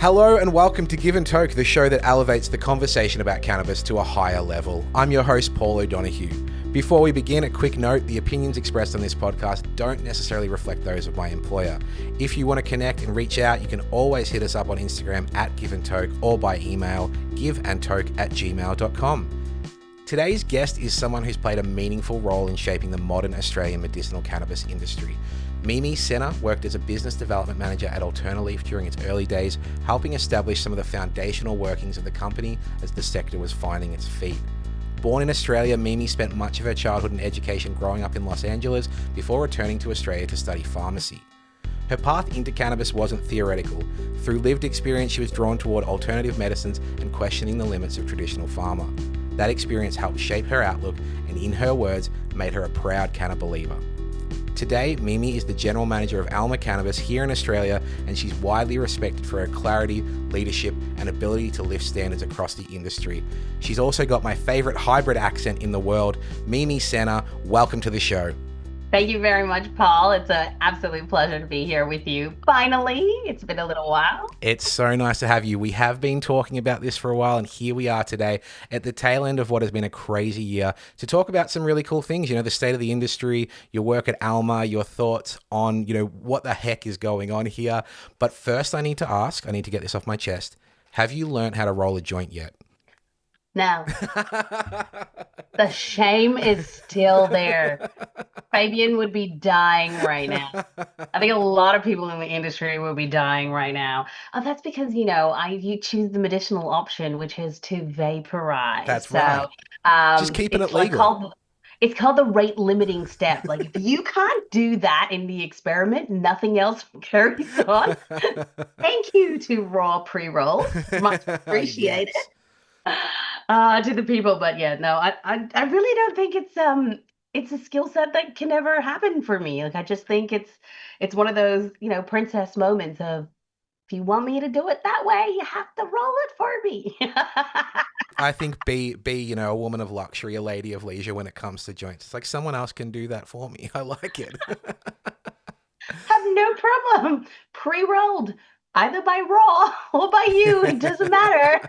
Hello and welcome to Give and Toke, the show that elevates the conversation about cannabis to a higher level. I'm your host, Paul O'Donoghue. Before we begin, a quick note, the opinions expressed on this podcast don't necessarily reflect those of my employer. If you want to connect and reach out, you can always hit us up on Instagram at Give and Toke or by email giveandtoke@gmail.com. Today's guest is someone who's played a meaningful role in shaping the modern Australian medicinal cannabis industry. Sener worked as a business development manager at Alternaleaf during its early days, helping establish some of the foundational workings of the company as the sector was finding its feet. Born in Australia, Mimi spent much of her childhood and education growing up in Los Angeles before returning to Australia to study pharmacy. Her path into cannabis wasn't theoretical. Through lived experience, she was drawn toward alternative medicines and questioning the limits of traditional pharma. That experience helped shape her outlook and, in her words, made her a proud canna believer. Today, Mimi is the general manager of Alma Cannabis here in Australia, and she's widely respected for her clarity, leadership, and ability to lift standards across the industry. She's also got my favorite hybrid accent in the world, Mimi Sener. Welcome to the show. Thank you very much, Paul. It's an absolute pleasure to be here with you. Finally, it's been a little while. It's so nice to have you. We have been talking about this for a while, and here we are today at the tail end of what has been a crazy year to talk about some really cool things. You know, the state of the industry, your work at Alma, your thoughts on, what the heck is going on here. But first, I need to get this off my chest. Have you learned how to roll a joint yet? No. The shame is still there. Fabian would be dying right now. I think a lot of people in the industry would be dying right now. That's because, you choose the medicinal option, which is to vaporize. That's right. Just keeping it legal. It's called the rate limiting step. Like, if you can't do that in the experiment, nothing else carries on. Thank you to raw pre-rolls. Much appreciated. Yes. To the people, but yeah, no, I really don't think it's a skill set that can ever happen for me. Like, I just think it's one of those, princess moments of, if you want me to do it that way, you have to roll it for me. I think be a woman of luxury, a lady of leisure when it comes to joints. It's like someone else can do that for me. I like it. Have no problem. Pre-rolled, either by raw or by you. It doesn't matter.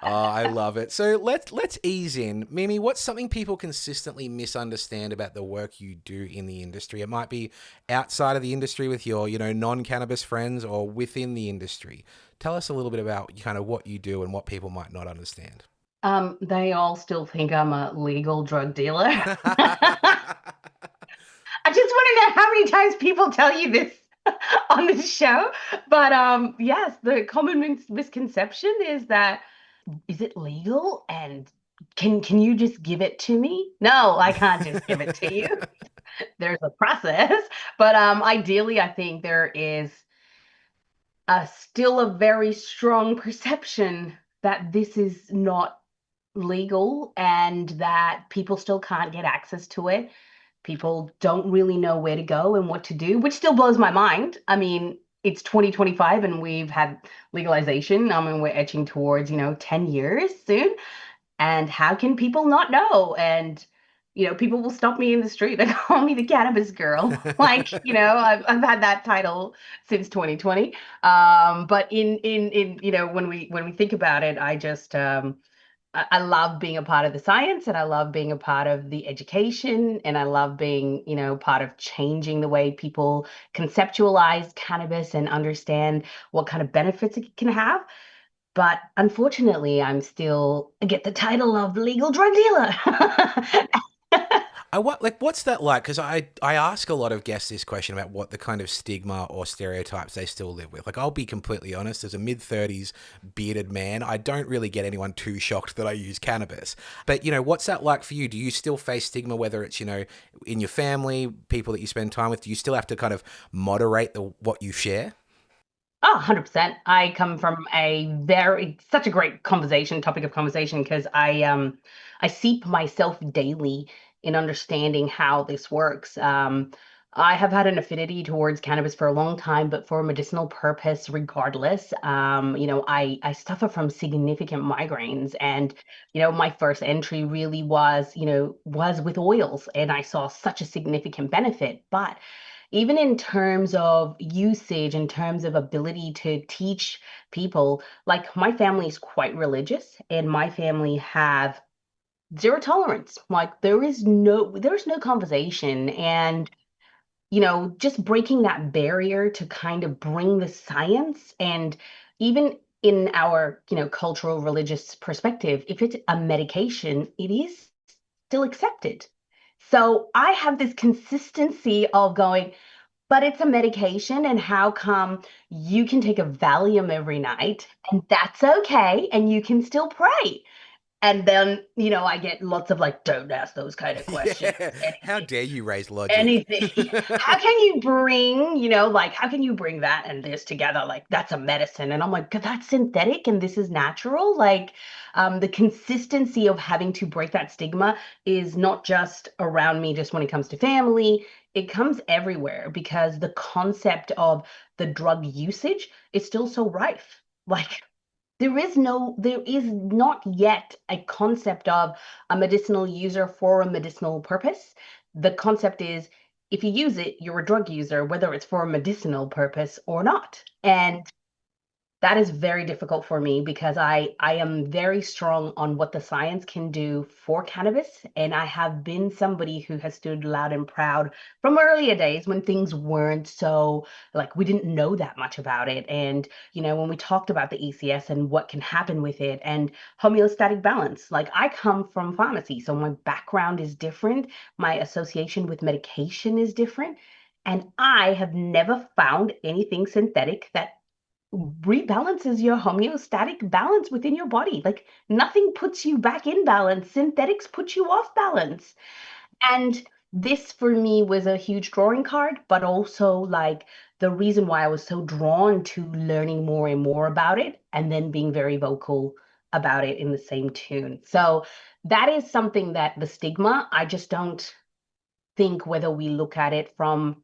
Oh, I love it. So let's ease in. Mimi, what's something people consistently misunderstand about the work you do in the industry? It might be outside of the industry with your, non-cannabis friends, or within the industry. Tell us a little bit about kind of what you do and what people might not understand. They all still think I'm a legal drug dealer. I just want to know how many times people tell you this on this show. But yes, the common misconception is that, is it legal and can you just give it to me? No, I can't just give it to you. There's a process. But ideally, I think there is still a very strong perception that this is not legal and that people still can't get access to it. People don't really know where to go and what to do, which still blows my mind. I mean, it's 2025 and we've had legalization. And we're edging towards, 10 years soon. And how can people not know? And, people will stop me in the street. They call me the cannabis girl. Like, I've had that title since 2020. But when we think about it, I love being a part of the science, and I love being a part of the education, and I love being, part of changing the way people conceptualize cannabis and understand what kind of benefits it can have. But unfortunately, I get the title of legal drug dealer. What's that like? Because I ask a lot of guests this question about what the kind of stigma or stereotypes they still live with. Like, I'll be completely honest, as a mid-30s bearded man, I don't really get anyone too shocked that I use cannabis. But, what's that like for you? Do you still face stigma, whether it's, in your family, people that you spend time with? Do you still have to kind of moderate what you share? Oh, 100%. I come from such a great topic of conversation, because I seep myself daily in understanding how this works. I have had an affinity towards cannabis for a long time, but for a medicinal purpose regardless. I suffer from significant migraines, and, my first entry really was with oils, and I saw such a significant benefit. But even in terms of usage, in terms of ability to teach people, like my family is quite religious and my family have zero tolerance. Like there's no conversation. And just breaking that barrier to kind of bring the science and even in our, cultural religious perspective, if it's a medication, it is still accepted. So I have this consistency of going, but it's a medication, and how come you can take a Valium every night and that's okay, and you can still pray? And then, I get lots of like, don't ask those kind of questions. Yeah. How dare you raise logic? Anything. How can you bring, like, how can you bring that and this together? Like, that's a medicine. And I'm like, "'Cause that's synthetic and this is natural." Like, the consistency of having to break that stigma is not just around me, just when it comes to family. It comes everywhere because the concept of the drug usage is still so rife. Like, there is not yet a concept of a medicinal user for a medicinal purpose. The concept is, if you use it, you're a drug user, whether it's for a medicinal purpose or not. And that is very difficult for me because I am very strong on what the science can do for cannabis, and I have been somebody who has stood loud and proud from earlier days when things weren't so, like, we didn't know that much about it. And when we talked about the ECS and what can happen with it and homeostatic balance, like, I come from pharmacy, so my background is different, my association with medication is different, and I have never found anything synthetic that rebalances your homeostatic balance within your body. Like, nothing puts you back in balance. Synthetics put you off balance. And this for me was a huge drawing card, but also like the reason why I was so drawn to learning more and more about it and then being very vocal about it in the same tune. So that is something that the stigma, I just don't think, whether we look at it from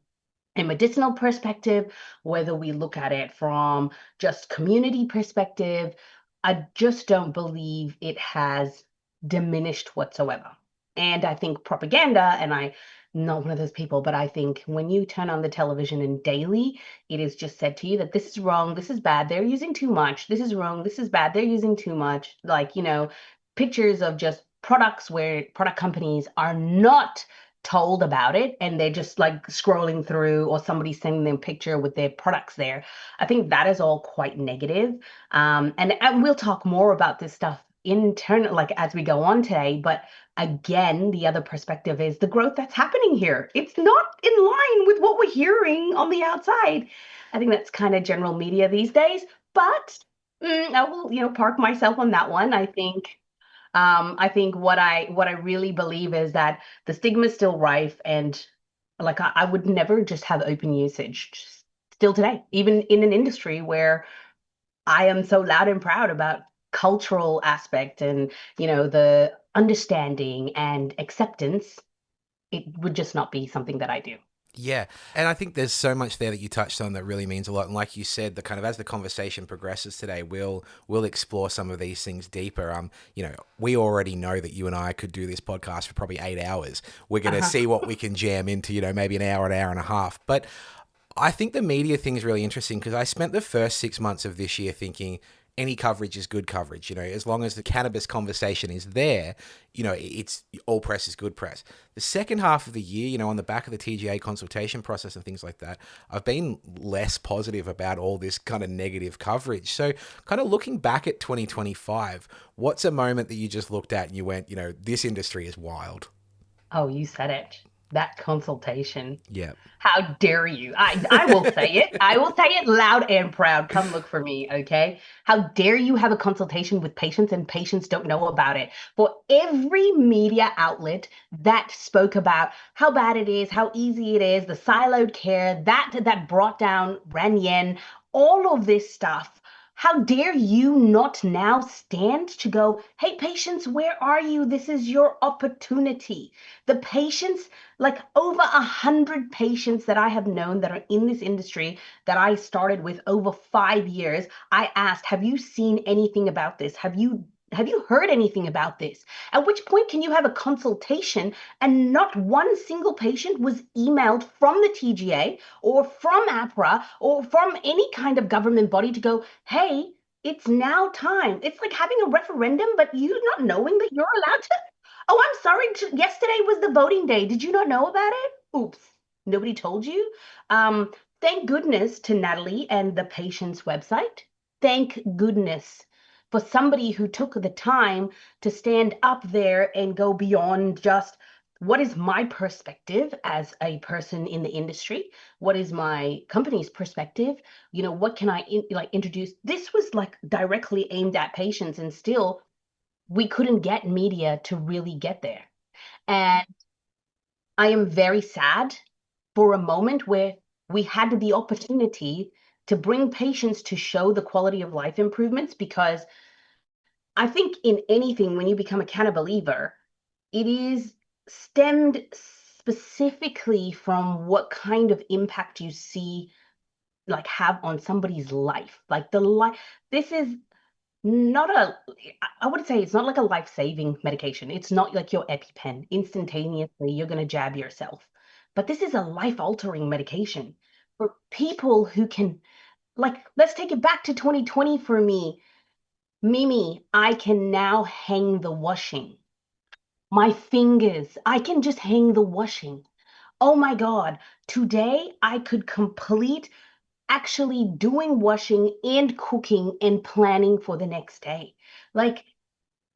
a medicinal perspective, whether we look at it from just community perspective, I just don't believe it has diminished whatsoever. And I think propaganda, and I'm not one of those people, but I think when you turn on the television and daily, it is just said to you that this is wrong, this is bad, they're using too much, this is wrong, this is bad, they're using too much. Like, pictures of just products where product companies are not told about it and they're just like scrolling through, or somebody sending them a picture with their products there. I think that is all quite negative. And we'll talk more about this stuff in turn, like as we go on today. But again, the other perspective is the growth that's happening here. It's not in line with what we're hearing on the outside. I think that's kind of general media these days. But I will, park myself on that one. I think what I really believe is that the stigma is still rife, and like I would never just have open usage still today, even in an industry where I am so loud and proud about cultural aspect and the understanding and acceptance. It would just not be something that I do. Yeah. And I think there's so much there that you touched on that really means a lot. And like you said, the kind of, as the conversation progresses today, we'll explore some of these things deeper. We already know that you and I could do this podcast for probably 8 hours. We're going to Uh-huh. see what we can jam into, maybe an hour and a half. But I think the media thing is really interesting because I spent the first 6 months of this year thinking any coverage is good coverage. As long as the cannabis conversation is there, it's all press is good press. The second half of the year, on the back of the TGA consultation process and things like that, I've been less positive about all this kind of negative coverage. So kind of looking back at 2025, what's a moment that you just looked at and you went, this industry is wild? Oh, you said it. That consultation. Yeah. How dare you? I will say it. I will say it loud and proud. Come look for me, okay? How dare you have a consultation with patients and patients don't know about it? For every media outlet that spoke about how bad it is, how easy it is, the siloed care, that brought down Ren Yen, all of this stuff. How dare you not now stand to go, hey, patients, where are you? This is your opportunity. The patients, like over 100 patients that I have known that are in this industry that I started with over 5 years, I asked, have you seen anything about this? Have you Have you heard anything about this? At which point can you have a consultation and not one single patient was emailed from the TGA or from APRA or from any kind of government body to go, hey, it's now time. It's like having a referendum, but you not knowing that you're allowed to. Oh, I'm sorry. Yesterday was the voting day. Did you not know about it? Oops. Nobody told you. Um, Thank goodness to Natalie and the patient's website. Thank goodness for somebody who took the time to stand up there and go beyond just what is my perspective as a person in the industry, what is my company's perspective, what can like introduce. This was like directly aimed at patients, and still we couldn't get media to really get there. And I am very sad for a moment where we had the opportunity to bring patients to show the quality of life improvements, because I think in anything, when you become a canna believer, it is stemmed specifically from what kind of impact you see like have on somebody's life. Like the life, this is not a, I would say it's not like a life-saving medication. It's not like your EpiPen. Instantaneously, you're going to jab yourself. But this is a life-altering medication for people who can, like, let's take it back to 2020 for me. Mimi, I can now hang the washing. My fingers, I can just hang the washing. Oh my God, today I could complete actually doing washing and cooking and planning for the next day. Like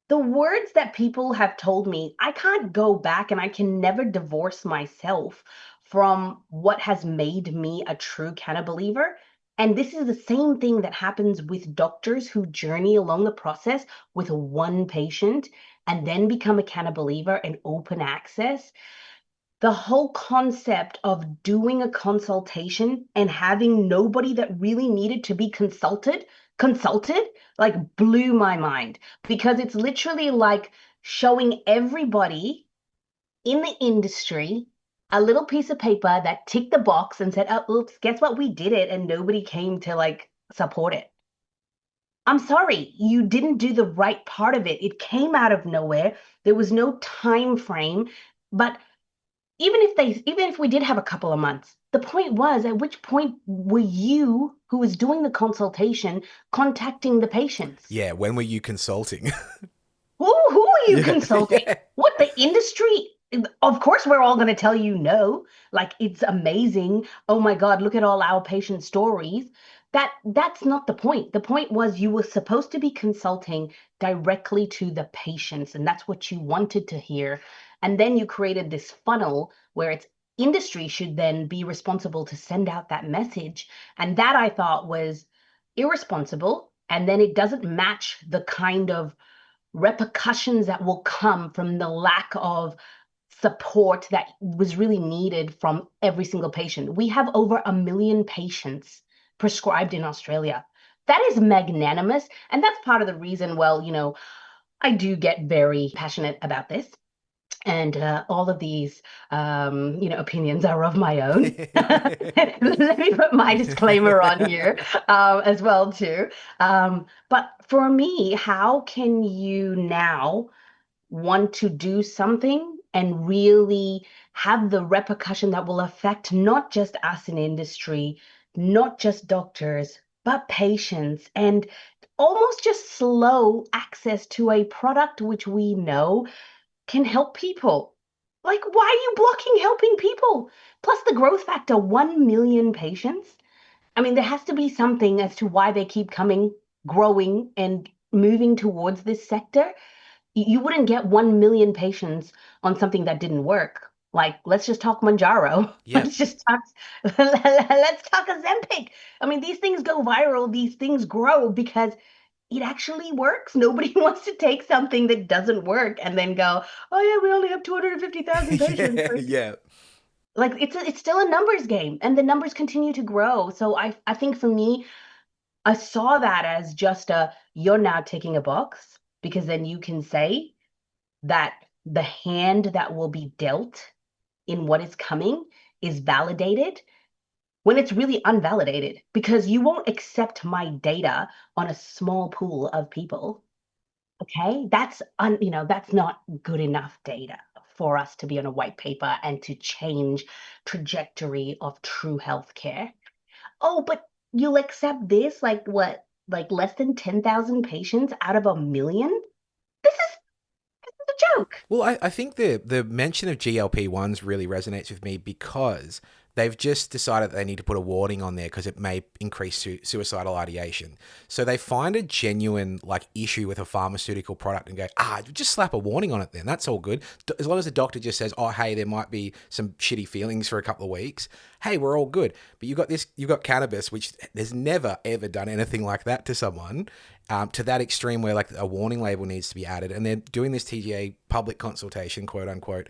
the words that people have told me, I can't go back and I can never divorce myself from what has made me a true canna believer. And this is the same thing that happens with doctors who journey along the process with one patient and then become a canna believer and open access. The whole concept of doing a consultation and having nobody that really needed to be consulted, like blew my mind, because it's literally like showing everybody in the industry a little piece of paper that ticked the box and said, oh, oops, guess what? We did it. And nobody came to like support it. I'm sorry, you didn't do the right part of it. It came out of nowhere. There was no time frame. But even if we did have a couple of months, the point was, at which point were you, who was doing the consultation, contacting the patients? Yeah, when were you consulting? Who are you Yeah, consulting? yeah. What, the industry? Of course, we're all going to tell you no. Like, it's amazing. Oh my God, look at all our patient stories. That's not the point. The point was you were supposed to be consulting directly to the patients, and that's what you wanted to hear. And then you created this funnel where it's industry should then be responsible to send out that message. And that I thought was irresponsible. And then it doesn't match the kind of repercussions that will come from the lack of support that was really needed from every single patient. We have over 1 million patients prescribed in Australia. That is magnanimous. And that's part of the reason, well, I do get very passionate about this. And all of these, opinions are of my own. Let me put my disclaimer on here as well too. But for me, how can you now want to do something and really have the repercussion that will affect not just us in industry, not just doctors, but patients, and almost just slow access to a product which we know can help people? Like, why are you blocking helping people? Plus, the growth factor, 1 million patients. I mean, there has to be something as to why they keep coming, growing, and moving towards this sector. You wouldn't get 1 million patients on something that didn't work. Like, let's just talk Manjaro. Yeah. Let's just talk, let's talk Ozempic. I mean, these things go viral, these things grow because it actually works. Nobody wants to take something that doesn't work and then go, oh yeah, we only have 250,000 patients. Yeah, yeah. Like it's still a numbers game, and the numbers continue to grow. So I think for me, I saw that as just a, you're now ticking a box, because then you can say that the hand that will be dealt in what is coming is validated when it's really unvalidated, because you won't accept my data on a small pool of people. Okay, that's not good enough data for us to be on a white paper and to change trajectory of true healthcare. Oh, but you'll accept this, like what, like less than 10,000 patients out of a million? This is a joke. Well, I think the mention of GLP-1s really resonates with me because they've just decided that they need to put a warning on there because it may increase suicidal ideation. So they find a genuine like issue with a pharmaceutical product and go, just slap a warning on it then. That's all good. As long as the doctor just says, oh, hey, there might be some shitty feelings for a couple of weeks. Hey, we're all good. But you've got cannabis, which has never, ever done anything like that to someone. To that extreme where like a warning label needs to be added, and they're doing this TGA public consultation, quote unquote.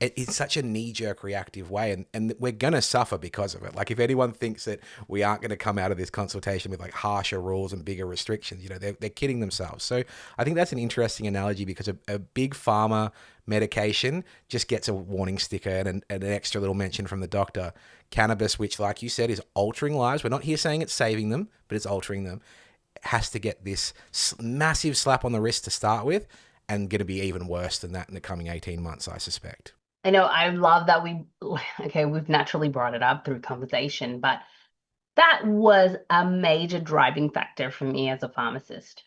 It's such a knee-jerk reactive way, and we're going to suffer because of it. Like if anyone thinks that we aren't going to come out of this consultation with like harsher rules and bigger restrictions, they're kidding themselves. So I think that's an interesting analogy because a big pharma medication just gets a warning sticker and an extra little mention from the doctor. Cannabis, which like you said is altering lives, we're not here saying it's saving them, but it's altering them, has to get this massive slap on the wrist to start with, and going to be even worse than that in the coming 18 months, I suspect. I know, I love that we've naturally brought it up through conversation, but that was a major driving factor for me as a pharmacist.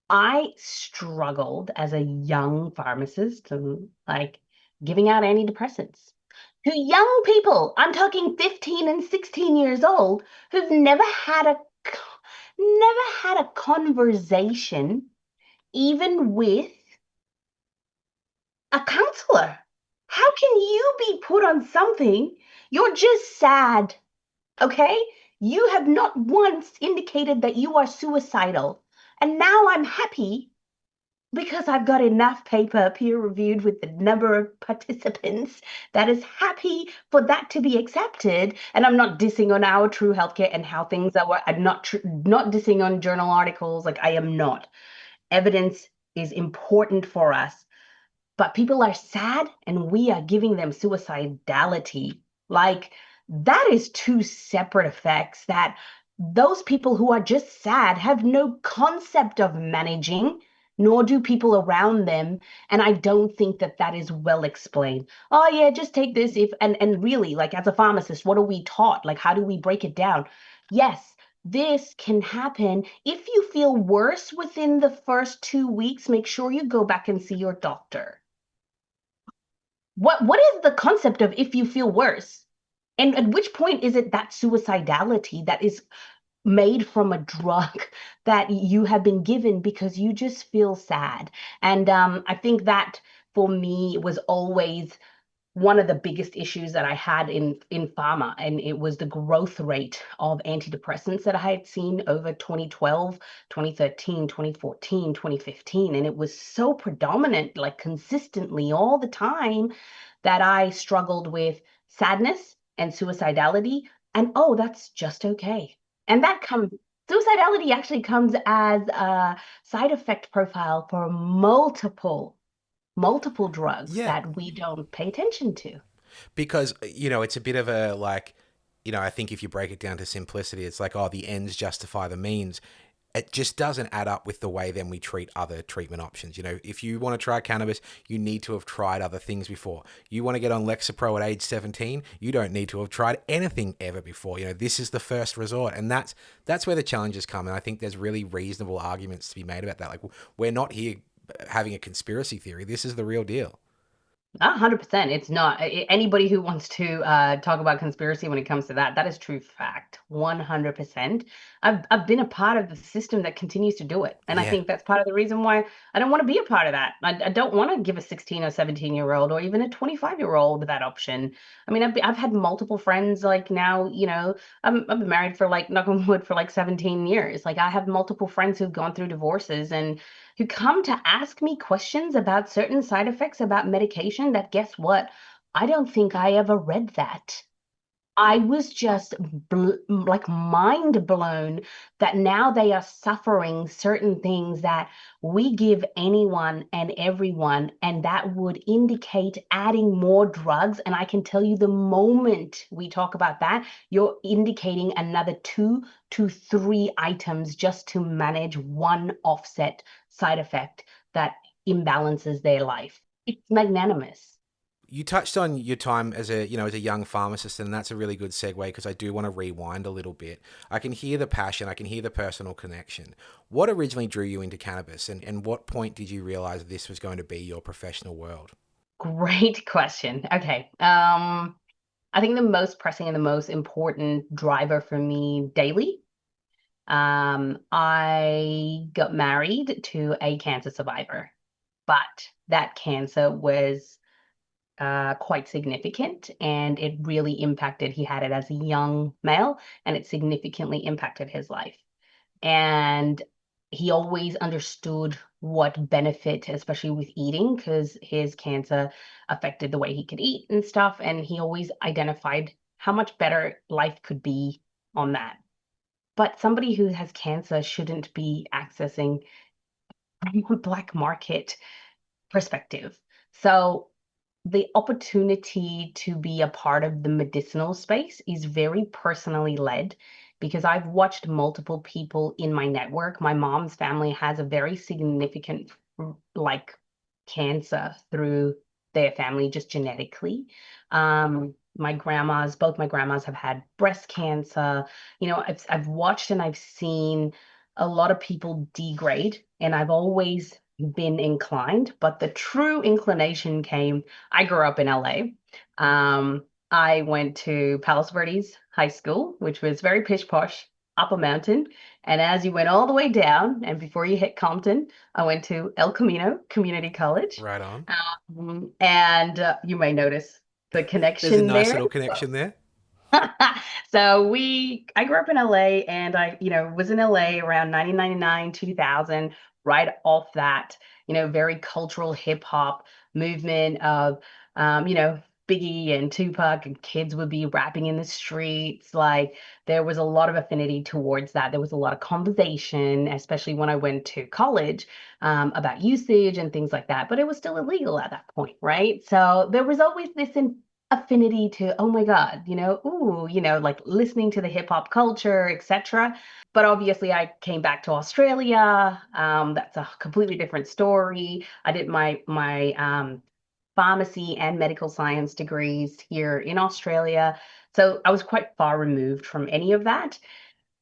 I struggled as a young pharmacist and like giving out antidepressants to young people. I'm talking 15 and 16 years old who've never had a conversation even with a counselor. How can you be put on something? You're just sad, okay? You have not once indicated that you are suicidal. And now I'm happy because I've got enough paper peer reviewed with the number of participants that is happy for that to be accepted. And I'm not dissing on our true healthcare and how things are. I'm not dissing on journal articles. Like I am not. Evidence is important for us, but people are sad and we are giving them suicidality. Like that is two separate effects that those people who are just sad have no concept of managing, nor do people around them. And I don't think that that is well explained. Oh yeah, just take this if and really, like as a pharmacist, what are we taught? Like how do we break it down? Yes, this can happen. If you feel worse within the first 2 weeks, make sure you go back and see your doctor. What is the concept of if you feel worse? And at which point is it that suicidality that is made from a drug that you have been given because you just feel sad? And I think that for me was always one of the biggest issues that I had in pharma, and it was the growth rate of antidepressants that I had seen over 2012, 2013, 2014, 2015, and it was so predominant, like consistently all the time, that I struggled with sadness and suicidality, and oh, that's just okay. And that comes suicidality actually comes as a side effect profile for multiple drugs Yeah, that we don't pay attention to. because it's a bit of a like, I think if you break it down to simplicity, it's like, oh, the ends justify the means. It just doesn't add up with the way then we treat other treatment options. If you want to try cannabis, you need to have tried other things before. You want to get on Lexapro at age 17, you don't need to have tried anything ever before. This is the first resort, and that's where the challenges come. And I think there's really reasonable arguments to be made about that. Like, we're not here having a conspiracy theory. This is the real deal. 100%. It's not anybody who wants to talk about conspiracy when it comes to that. That is true fact. 100%. I've been a part of the system that continues to do it, and I Yeah. think that's part of the reason why I don't want to be a part of that. I don't want to give a 16 or 17-year-old or even a 25-year-old that option. I mean, I've had multiple friends. Like now, I've been married for like knock on wood for like 17 years. Like I have multiple friends who've gone through divorces and who come to ask me questions about certain side effects about medication that, guess what? I don't think I ever read that. I was just like mind blown that now they are suffering certain things that we give anyone and everyone, and that would indicate adding more drugs. And I can tell you the moment we talk about that, you're indicating another 2 to 3 items just to manage one offset side effect that imbalances their life. It's magnanimous. You touched on your time as a, as a young pharmacist, and that's a really good segue because I do want to rewind a little bit. I can hear the passion, I can hear the personal connection. What originally drew you into cannabis, and what point did you realize this was going to be your professional world? Great question. Okay. I think the most pressing and the most important driver for me daily, I got married to a cancer survivor, but that cancer was quite significant and it really impacted, he had it as a young male and it significantly impacted his life. And he always understood what benefit, especially with eating, because his cancer affected the way he could eat and stuff. And he always identified how much better life could be on that. But somebody who has cancer shouldn't be accessing from a black market perspective. So the opportunity to be a part of the medicinal space is very personally led because I've watched multiple people in my network. My mom's family has a very significant like cancer through their family just genetically. Both my grandmas have had breast cancer. I've watched and I've seen a lot of people degrade, and I've always been inclined, but the true inclination came. I grew up in LA. I went to Palos Verdes High School, which was very pish posh, up a mountain. And as you went all the way down, and before you hit Compton, I went to El Camino Community College. Right on. And you may notice the There's a connection nice there. little connection there. I grew up in LA and was in LA around 1999, 2000, right off that, very cultural hip hop movement of, Biggie and Tupac and kids would be rapping in the streets. Like there was a lot of affinity towards that. There was a lot of conversation, especially when I went to college, about usage and things like that, but it was still illegal at that point, right? So there was always this affinity to, oh my God, ooh, like listening to the hip hop culture, etc. But obviously I came back to Australia. That's a completely different story. I did my pharmacy and medical science degrees here in Australia. So I was quite far removed from any of that.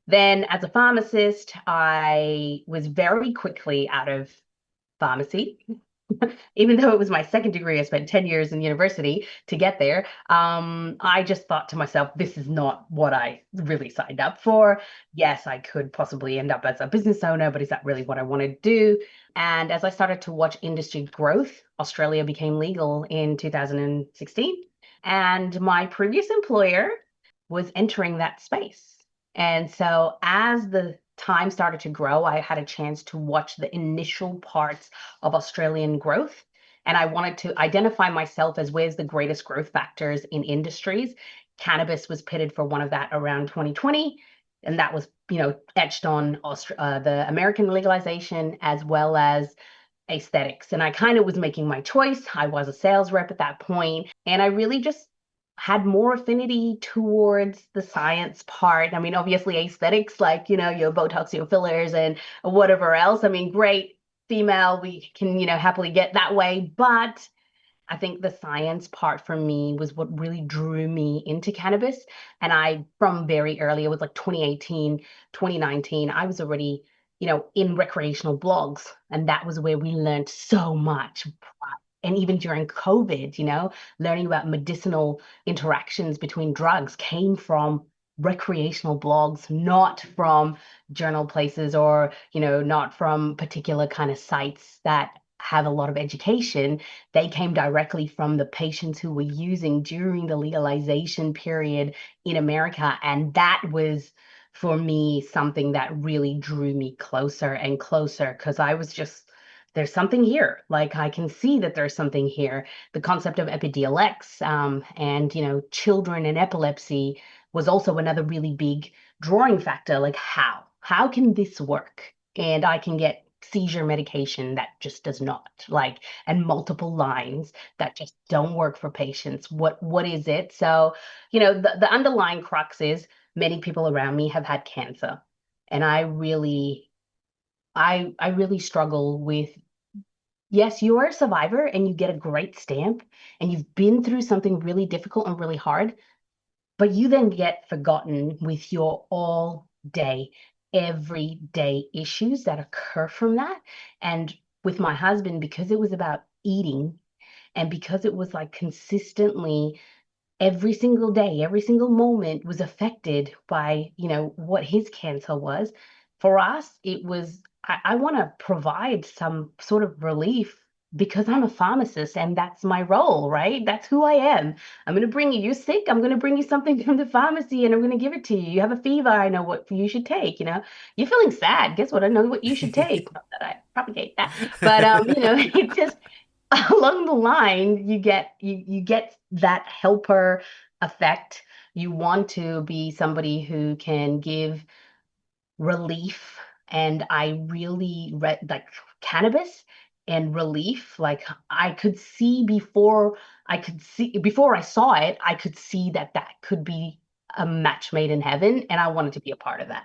Then as a pharmacist, I was very quickly out of pharmacy. Even though it was my second degree, I spent 10 years in university to get there. I just thought to myself, this is not what I really signed up for. Yes, I could possibly end up as a business owner, but is that really what I want to do? And as I started to watch industry growth, Australia became legal in 2016. And my previous employer was entering that space. And so as the time started to grow, I had a chance to watch the initial parts of Australian growth. And I wanted to identify myself as where's the greatest growth factors in industries. Cannabis was pitted for one of that around 2020. And that was, etched on the American legalization as well as aesthetics. And I kind of was making my choice. I was a sales rep at that point, and I really just had more affinity towards the science part. I mean, obviously aesthetics, like, your Botox, your fillers, and whatever else. I mean, great female, we can, happily get that way. But I think the science part for me was what really drew me into cannabis. And from very early, it was like 2018, 2019, I was already, in recreational blogs. And that was where we learned so much. And even during COVID, learning about medicinal interactions between drugs came from recreational blogs, not from journal places or, not from particular kind of sites that have a lot of education. They came directly from the patients who were using during the legalization period in America. And that was, for me, something that really drew me closer and closer because I was just, there's something here. Like I can see that there's something here. The concept of Epidiolex, and children and epilepsy was also another really big drawing factor. Like how can this work? And I can get seizure medication that just does not, like, and multiple lines that just don't work for patients. What is it? So, the underlying crux is many people around me have had cancer. And I really struggle with yes, you are a survivor and you get a great stamp and you've been through something really difficult and really hard, but you then get forgotten with your all day, everyday issues that occur from that. And with my husband, because it was about eating and because it was like consistently every single day, every single moment was affected by, what his cancer was. For us, it was, I want to provide some sort of relief because I'm a pharmacist and that's my role, right? That's who I am. I'm going to bring you, you're sick, I'm going to bring you something from the pharmacy and I'm going to give it to you. You have a fever, I know what you should take, You're feeling sad, guess what? I know what you should take. Not that I propagate that, but it just along the line you get that helper effect. You want to be somebody who can give relief, and I really read like cannabis and relief. Like I could see before I saw it, I could see that that could be a match made in heaven, and I wanted to be a part of that.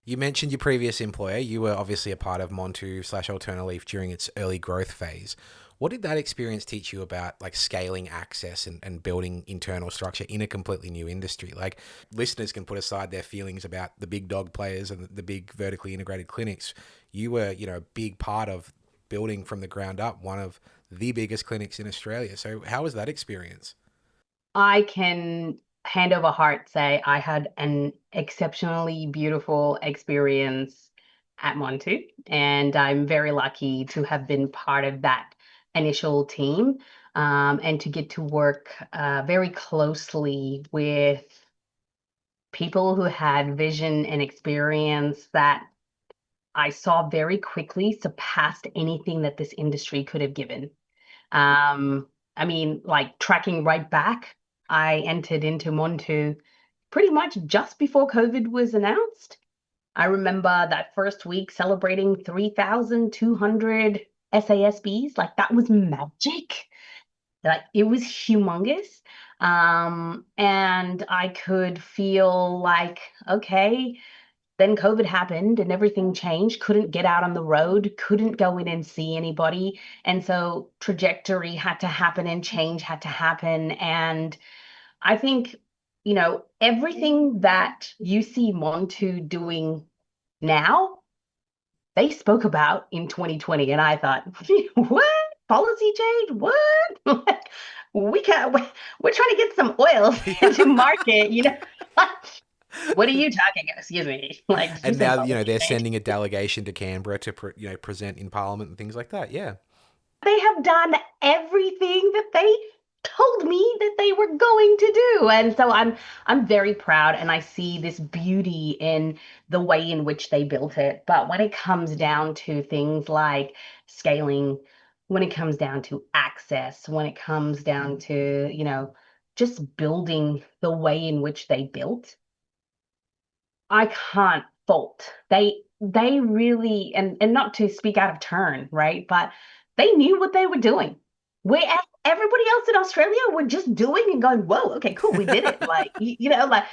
You mentioned your previous employer. You were obviously a part of Montu slash Alternaleaf during its early growth phase. What did that experience teach you about like scaling access and building internal structure in a completely new industry? Like listeners can put aside their feelings about the big dog players and the big vertically integrated clinics. You were, a big part of building from the ground up one of the biggest clinics in Australia. So how was that experience? I can hand over heart say I had an exceptionally beautiful experience at Montu, and I'm very lucky to have been part of that initial team, and to get to work very closely with people who had vision and experience that I saw very quickly surpassed anything that this industry could have given. Um, I mean, like tracking right back, I entered into Montu pretty much just before COVID was announced. I remember that first week celebrating 3,200 SASBs. Like that was magic. Like it was humongous. And I could feel like, okay, then COVID happened and everything changed. Couldn't get out on the road, couldn't go in and see anybody. And so trajectory had to happen and change had to happen. And I think, everything that you see Montu doing now, they spoke about in 2020. And I thought, what? Policy change? What? we can't, we're trying to get some oils into market, What are you talking? Excuse me. Like, did you And say now, policy they're change? sending a delegation to Canberra to, present in Parliament and things like that. Yeah. They have done everything that they told me that they were going to do. And so I'm very proud and I see this beauty in the way in which they built it. But when it comes down to things like scaling, when it comes down to access, when it comes down to, just building the way in which they built, I can't fault. They really, and not to speak out of turn, right? But they knew what they were doing. Whereas everybody else in Australia were just doing and going, whoa, okay, cool, we did it. Like, like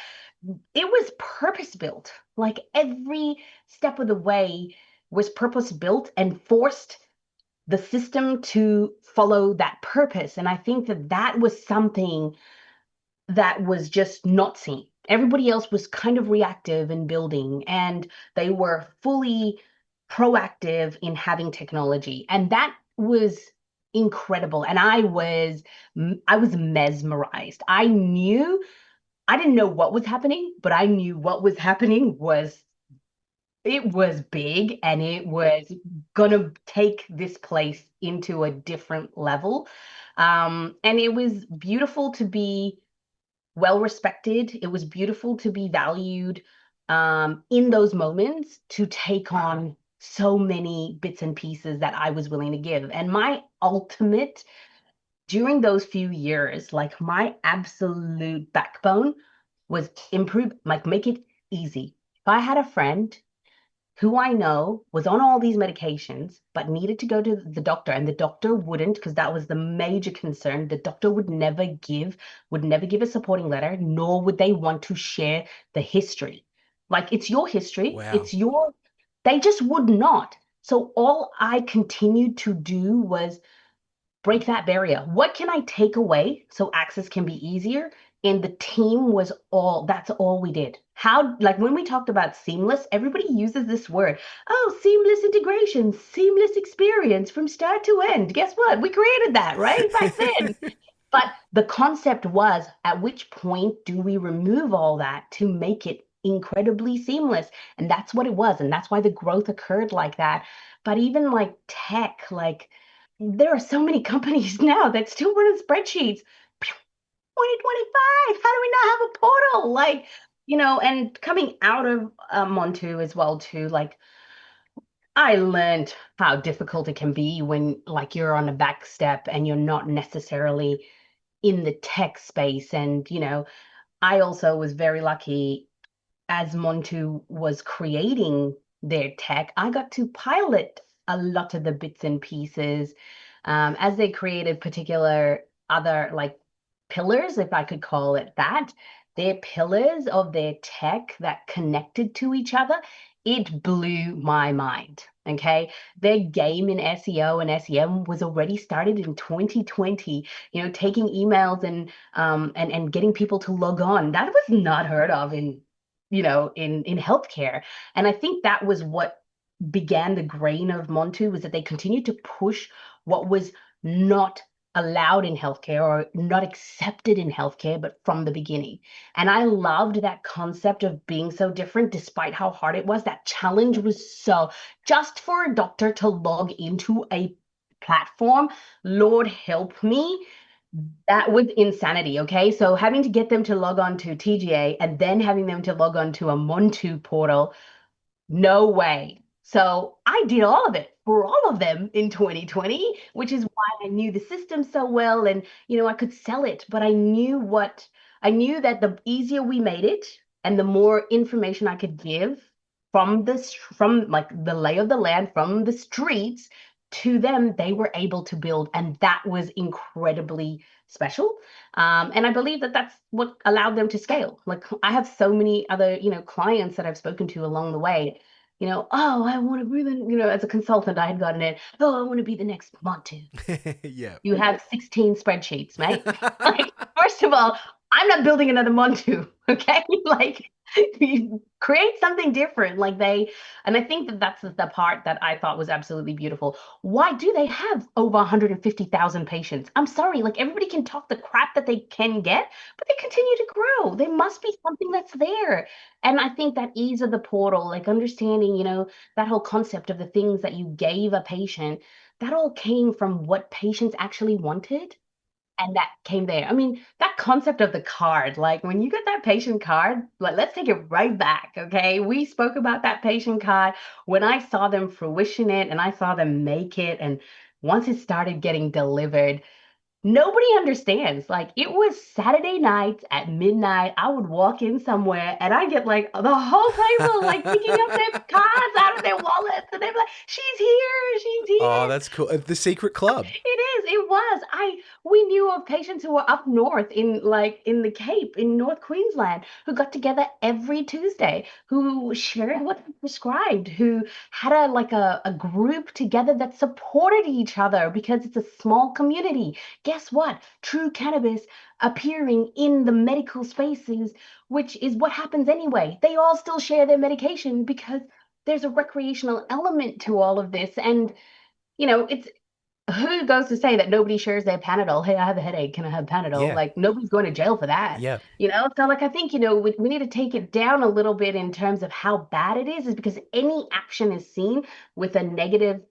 it was purpose built. Like every step of the way was purpose built and forced the system to follow that purpose. And I think that that was something that was just not seen. Everybody else was kind of reactive in building, and they were fully proactive in having technology. And that was incredible. And I was mesmerized. I didn't know what was happening, but I knew what was happening was it was big and it was gonna take this place into a different level. And it was beautiful to be well respected. It was beautiful to be valued in those moments to take on so many bits and pieces that I was willing to give. And my ultimate, during those few years, like my absolute backbone was improve, like make it easy. If I had a friend who I know was on all these medications but needed to go to the doctor and the doctor wouldn't, because that was the major concern. The doctor would never give a supporting letter, nor would they want to share the history. Like it's your history, Wow. it's your they just would not. So all I continued to do was break that barrier. What can I take away so access can be easier? And the team was all, that's all we did. How, like when we talked about seamless, everybody uses this word. Oh, seamless integration, seamless experience from start to end. Guess what? We created that, right? Back then. But the concept was, at which point do we remove all that to make it incredibly seamless? And that's what it was. And that's why the growth occurred like that. But even like tech, like there are so many companies now that still run spreadsheets. 2025, how do we not have a portal? Like, and coming out of Montu as well too, like I learned how difficult it can be when like you're on a back step and you're not necessarily in the tech space. And, I also was very lucky as Montu was creating their tech, I got to pilot a lot of the bits and pieces as they created particular other like pillars, if I could call it that. Their pillars of their tech that connected to each other, it blew my mind. Okay. Their game in SEO and SEM was already started in 2020, taking emails and getting people to log on. That was not heard of in healthcare. And I think that was what began the grain of Montu, was that they continued to push what was not allowed in healthcare or not accepted in healthcare, but from the beginning. And I loved that concept of being so different despite how hard it was. That challenge was so, just for a doctor to log into a platform, Lord help me, that was insanity. Okay. So having to get them to log on to TGA and then having them to log on to a Montu portal, no way. So I did all of it for all of them in 2020, which is why I knew the system so well. And, I could sell it, but I knew that the easier we made it and the more information I could give from like the lay of the land, from the streets to them, they were able to build. And that was incredibly special. And I believe that that's what allowed them to scale. Like I have so many other, clients that I've spoken to along the way. Oh, I want to really, as a consultant, I had gotten it. Oh, I want to be the next Montu. Yeah. You have 16 spreadsheets, mate. Like, first of all, I'm not building another Montu, okay? Like, you create something different. And I think that that's the part that I thought was absolutely beautiful. Why do they have over 150,000 patients? I'm sorry, like, everybody can talk the crap that they can get, but they continue to grow. There must be something that's there. And I think that ease of the portal, like understanding, that whole concept of the things that you gave a patient, that all came from what patients actually wanted. And that came there. I mean, that concept of the card, like when you get that patient card, like let's take it right back. Okay. We spoke about that patient card when I saw them fruition it and I saw them make it. And once it started getting delivered, nobody understands. Like it was Saturday nights at midnight. I would walk in somewhere and I get like the whole table like picking up their cards out of their wallets and they're like, she's here, she's Oh, here. that's cool. The secret club. It is. It was. We knew of patients who were up north in the Cape in North Queensland who got together every Tuesday, who shared what they prescribed, who had a group together that supported each other because it's a small community. Guess what? True cannabis appearing in the medical spaces, which is what happens anyway. They all still share their medication because there's a recreational element to all of this. And it's who goes to say that nobody shares their Panadol? Hey, I have a headache. Can I have Panadol? Yeah. Like nobody's going to jail for that. Yeah. So like I think, we need to take it down a little bit in terms of how bad it is because any action is seen with a negative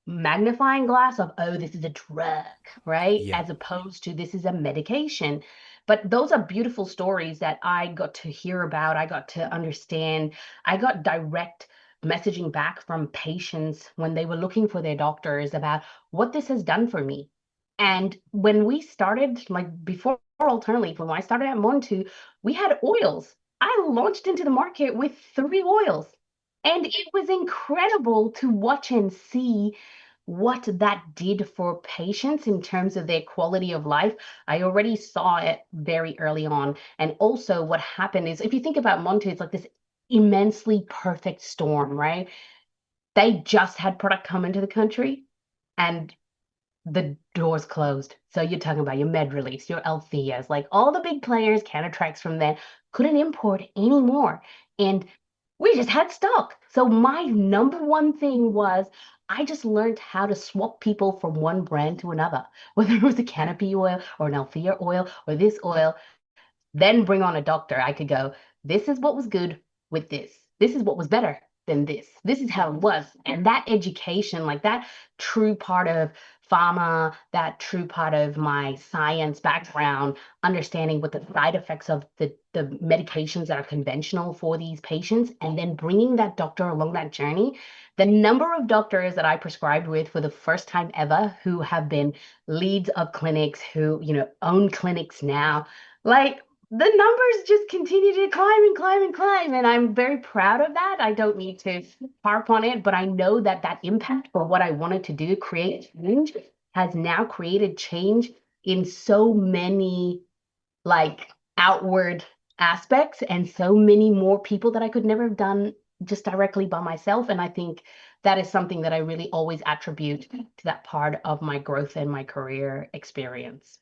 magnifying glass of, oh, this is a drug, right? Yeah. As opposed to this is a medication. But those are beautiful stories that I got to hear about. I got to understand. I got direct messaging back from patients when they were looking for their doctors about what this has done for me. And when we started, like before Alternative, when I started at Montu, we had oils. I launched into the market with 3 oils. And it was incredible to watch and see what that did for patients in terms of their quality of life. I already saw it very early on. And also, what happened is if you think about Montu, it's like this immensely perfect storm, right? They just had product come into the country and the doors closed. So you're talking about your Med Release, your Altheas, like all the big players, Canatrax from there, couldn't import anymore. And we just had stock. So my number one thing was I just learned how to swap people from one brand to another, whether it was a canopy oil or an Althea oil or this oil. Then bring on a doctor. I could go, this is what was good with this. This is what was better than this. This is how it was. And that education, like that true part of pharma, that true part of my science background, understanding what the side effects of the medications that are conventional for these patients, and then bringing that doctor along that journey. The number of doctors that I prescribed with for the first time ever who have been leads of clinics, who, own clinics now, like the numbers just continue to climb and climb and climb. And I'm very proud of that. I don't need to harp on it, but I know that that impact for what I wanted to do, create change, has now created change in so many like outward aspects and so many more people that I could never have done just directly by myself. And I think that is something that I really always attribute to that part of my growth and my career experience.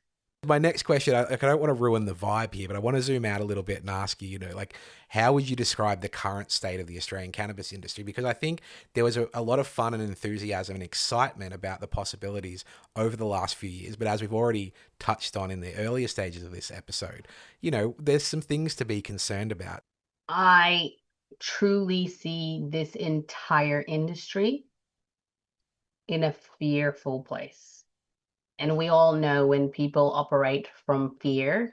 My next question, I don't want to ruin the vibe here, but I want to zoom out a little bit and ask you, like, how would you describe the current state of the Australian cannabis industry? Because I think there was a lot of fun and enthusiasm and excitement about the possibilities over the last few years. But as we've already touched on in the earlier stages of this episode, there's some things to be concerned about. I truly see this entire industry in a fearful place. And we all know when people operate from fear,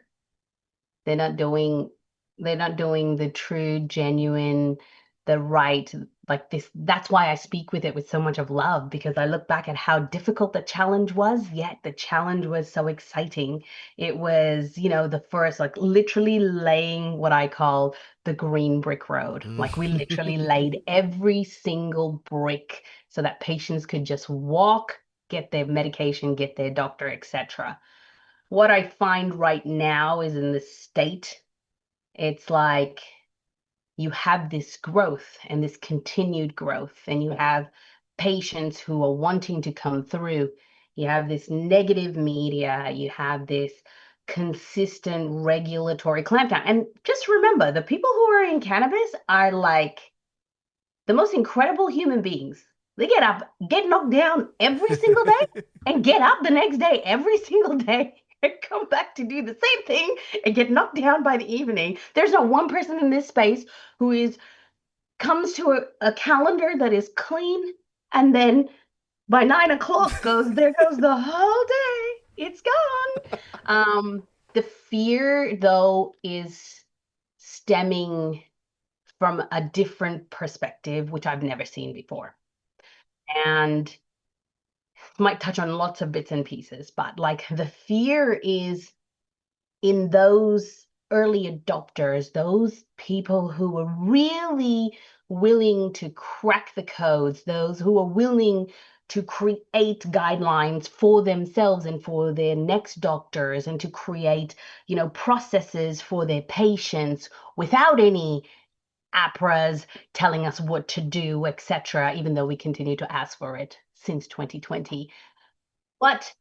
they're not doing the true, genuine, the right, like this. That's why I speak with it with so much of love, because I look back at how difficult the challenge was, yet the challenge was so exciting. It was, the first, like literally laying what I call the green brick road. Like we literally laid every single brick so that patients could just walk, get their medication, get their doctor, etc. What I find right now is in the state, it's like you have this growth and this continued growth, and you have patients who are wanting to come through. You have this negative media, you have this consistent regulatory clampdown. And just remember, the people who are in cannabis are like the most incredible human beings. They get up, get knocked down every single day, and get up the next day every single day and come back to do the same thing and get knocked down by the evening. There's not one person in this space who comes to a calendar that is clean, and then by 9 o'clock there goes the whole day. It's gone. The fear though is stemming from a different perspective, which I've never seen before. And might touch on lots of bits and pieces, but like the fear is in those early adopters, those people who were really willing to crack the codes, those who are willing to create guidelines for themselves and for their next doctors, and to create, processes for their patients without any APRAs telling us what to do, etc., even though we continue to ask for it since 2020. What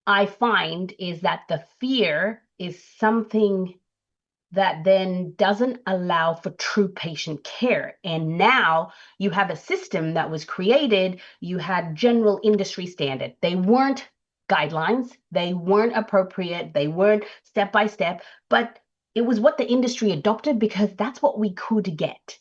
I find is that the fear is something that then doesn't allow for true patient care. And now you have a system that was created, you had general industry standard. They weren't guidelines, they weren't appropriate, they weren't step by step, but it was what the industry adopted because that's what we could get.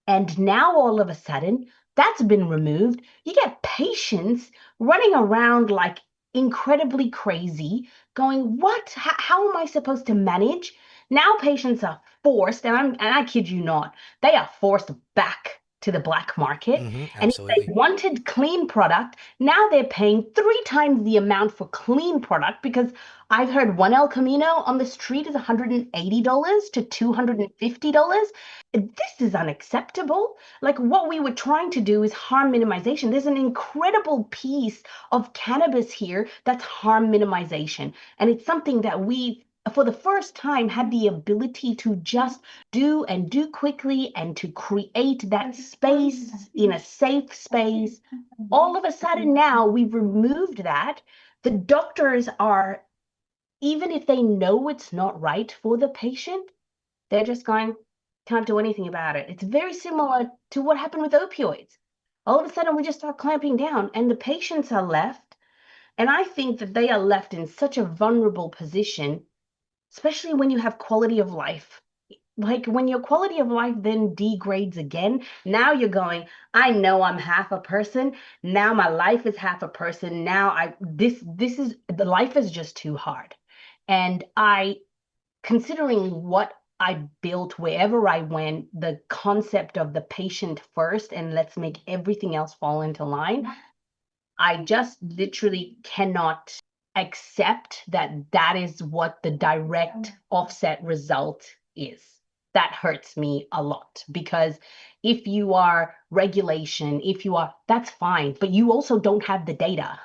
And now all of a sudden, that's been removed. You get patients running around like incredibly crazy, going, what? How am I supposed to manage? Now patients are forced, and I kid you not, they are forced back to the black market. And if they wanted clean product, now they're paying 3 times the amount for clean product, because I've heard one El Camino on the street is $180 to $250. This is unacceptable. Like what we were trying to do is harm minimization. There's an incredible piece of cannabis here that's harm minimization. And it's something that we for the first time had the ability to just do and do quickly and to create that space in a safe space. All of a sudden now we've removed that. The doctors are, even if they know it's not right for the patient, they're just going, can't do anything about it. It's very similar to what happened with opioids. All of a sudden we just start clamping down and the patients are left. And I think that they are left in such a vulnerable position, especially when you have quality of life. Like when your quality of life then degrades again, now you're going, I know I'm half a person. Now my life is half a person. Now this is the life is just too hard. And considering what I built wherever I went, the concept of the patient first and let's make everything else fall into line, I just literally cannot accept that that is what the direct offset result is. That hurts me a lot because if you are regulation, if you are, that's fine, but you also don't have the data.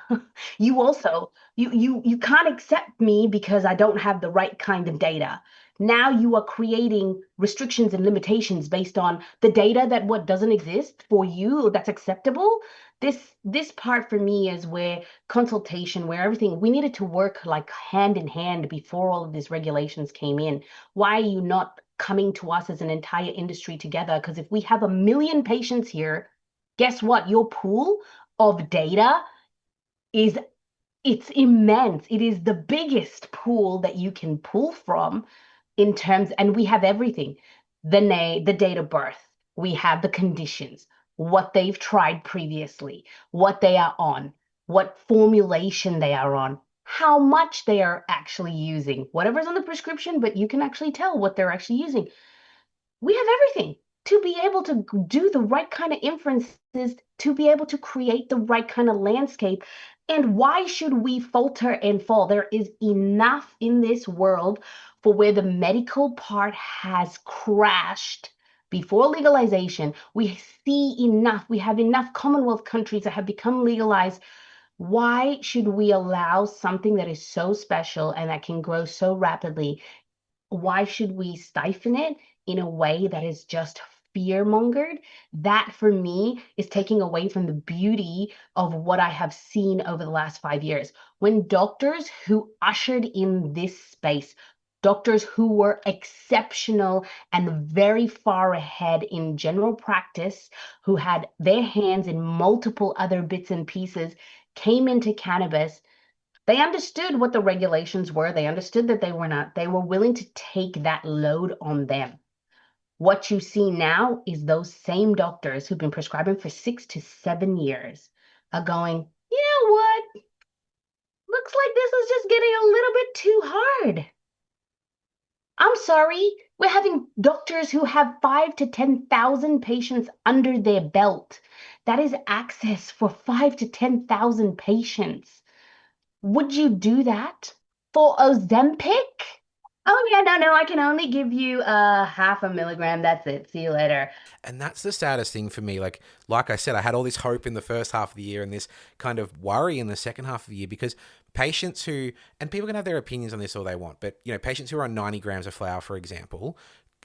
You also, you can't accept me because I don't have the right kind of data. Now you are creating restrictions and limitations based on the data that what doesn't exist for you that's acceptable. This part for me is where consultation, where everything we needed to work like hand in hand before all of these regulations came in. Why are you not coming to us as an entire industry together? Because if we have 1 million patients here, guess what? Your pool of data is it's immense. It is the biggest pool that you can pull from in terms, and we have everything, the name, the date of birth, we have the conditions, what they've tried previously, what they are on, what formulation they are on, how much they are actually using, whatever's on the prescription, but you can actually tell what they're actually using. We have everything to be able to do the right kind of inferences, to be able to create the right kind of landscape. And why should we falter and fall? There is enough in this world for where the medical part has crashed before legalization. We see enough. We have enough Commonwealth countries that have become legalized. Why should we allow something that is so special and that can grow so rapidly? Why should we stifle it in a way that is just fear mongered? That for me is taking away from the beauty of what I have seen over the last 5 years. When doctors who ushered in this space, doctors who were exceptional and very far ahead in general practice, who had their hands in multiple other bits and pieces, came into cannabis. They understood what the regulations were. They understood that they were willing to take that load on them. What you see now is those same doctors who've been prescribing for 6 to 7 years are going, you know what? Looks like this is just getting a little bit too hard. I'm sorry. We're having doctors who have 5 to 10,000 patients under their belt. That is access for 5 to 10,000 patients. Would you do that for Ozempic? Oh yeah, no, I can only give you 0.5 milligram. That's it. See you later. And that's the saddest thing for me. Like I said, I had all this hope in the first half of the year and this kind of worry in the second half of the year because patients who, and people can have their opinions on this all they want, but patients who are on 90 grams of flour, for example,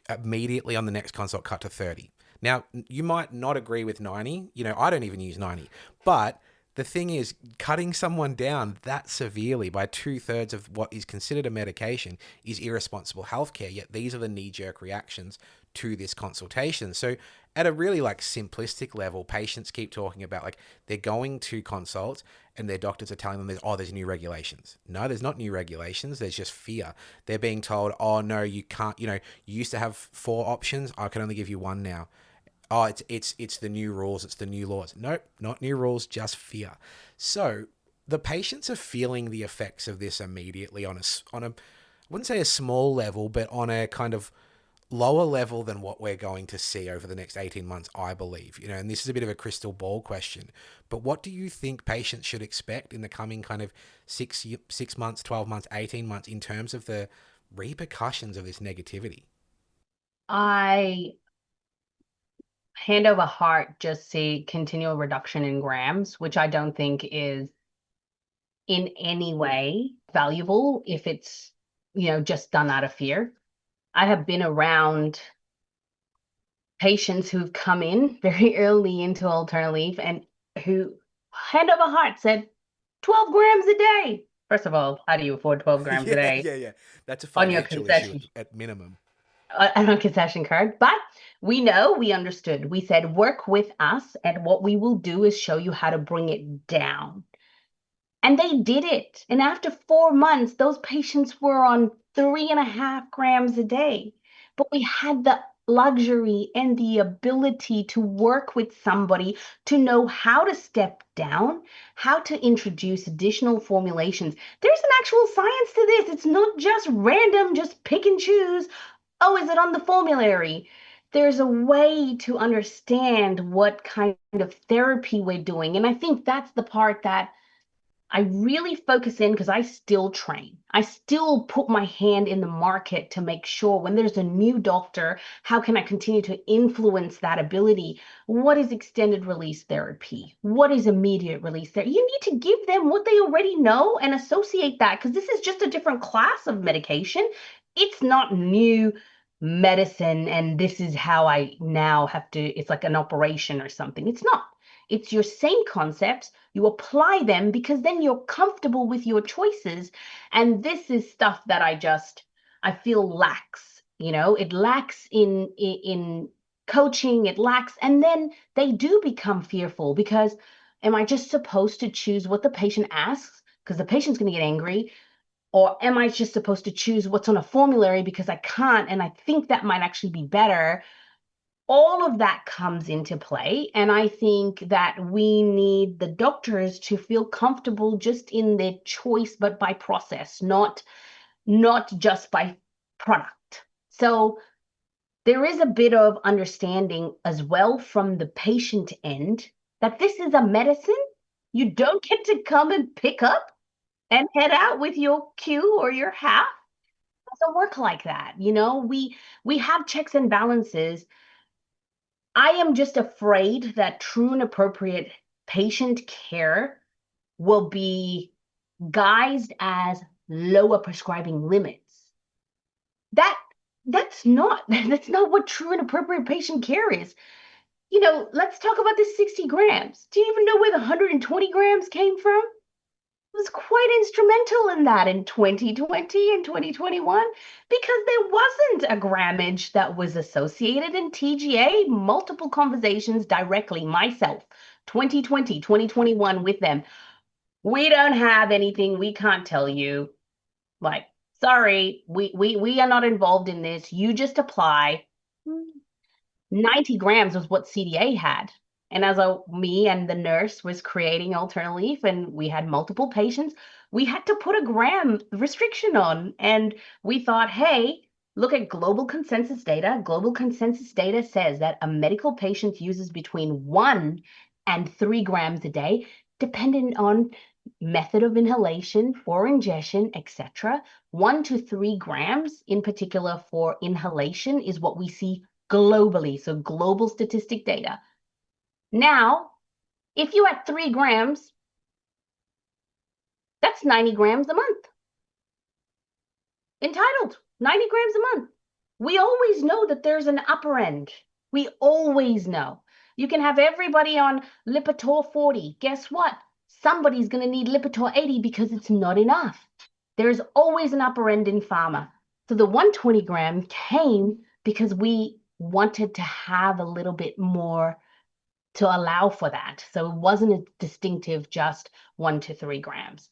immediately on the next consult cut to 30. Now, you might not agree with 90. I don't even use 90, but the thing is, cutting someone down that severely by 2/3 of what is considered a medication is irresponsible healthcare. Yet these are the knee-jerk reactions to this consultation. So, at a really simplistic level, patients keep talking about they're going to consult and their doctors are telling them there's new regulations. No, there's not new regulations. There's just fear. They're being told, oh no, you can't. You used to have 4 options. I can only give you 1 now. Oh, it's the new rules, it's the new laws. Nope, not new rules, just fear. So the patients are feeling the effects of this immediately on I wouldn't say a small level, but on a kind of lower level than what we're going to see over the next 18 months, I believe. And this is a bit of a crystal ball question, but what do you think patients should expect in the coming kind of 6 months, 12 months, 18 months in terms of the repercussions of this negativity? I hand over heart just see continual reduction in grams, which I don't think is in any way valuable if it's just done out of fear. I have been around patients who've come in very early into alternate leaf and who, hand over heart, said 12 grams a day. First of all, how do you afford 12 grams a Yeah, day yeah, yeah. That's a on your financial issue concession at minimum. on a concession card? But we understood. We said, work with us, and what we will do is show you how to bring it down. And they did it. And after 4 months, those patients were on 3.5 grams a day. But we had the luxury and the ability to work with somebody to know how to step down, how to introduce additional formulations. There's an actual science to this. It's not just random, just pick and choose. Oh, is it on the formulary? There's a way to understand what kind of therapy we're doing. And I think that's the part that I really focus in because I still train. I still put my hand in the market to make sure when there's a new doctor, how can I continue to influence that ability? What is extended release therapy? What is immediate release therapy? You need to give them what they already know and associate that because this is just a different class of medication. It's not new medicine and this is how I now have to, it's like an operation or something. It's not. It's your same concepts. You apply them because then you're comfortable with your choices. And this is stuff that I feel lacks. It lacks in coaching. It lacks, and then they do become fearful because am I just supposed to choose what the patient asks? Because the patient's going to get angry. Or am I just supposed to choose what's on a formulary because I can't and I think that might actually be better? All of that comes into play. And I think that we need the doctors to feel comfortable just in their choice, but by process, not just by product. So there is a bit of understanding as well from the patient end that this is a medicine. You don't get to come and pick up and head out with your Q or your half. It doesn't work like that. We have checks and balances. I am just afraid that true and appropriate patient care will be guised as lower prescribing limits. That that's not that's not what true and appropriate patient care is. Let's talk about this 60 grams. Do you even know where the 120 grams came from? Was quite instrumental in that in 2020 and 2021 because there wasn't a grammage that was associated in TGA, multiple conversations directly myself, 2020, 2021 with them. We don't have anything, we can't tell you. Like, sorry, we are not involved in this. You just apply. 90 grams was what CDA had. And as me and the nurse was creating alternate leaf and we had multiple patients, we had to put a gram restriction on. And we thought, hey, look at global consensus data. Global consensus data says that a medical patient uses between 1 and 3 grams a day, depending on method of inhalation or ingestion, etc. 1 to 3 grams in particular for inhalation is what we see globally, so global statistic data. Now, if you had 3 grams, that's 90 grams a month. Entitled, 90 grams a month. We always know that there's an upper end. We always know. You can have everybody on Lipitor 40. Guess what? Somebody's going to need Lipitor 80 because it's not enough. There's always an upper end in pharma. So the 120 gram came because we wanted to have a little bit more to allow for that. So it wasn't a distinctive just 1 to 3 grams.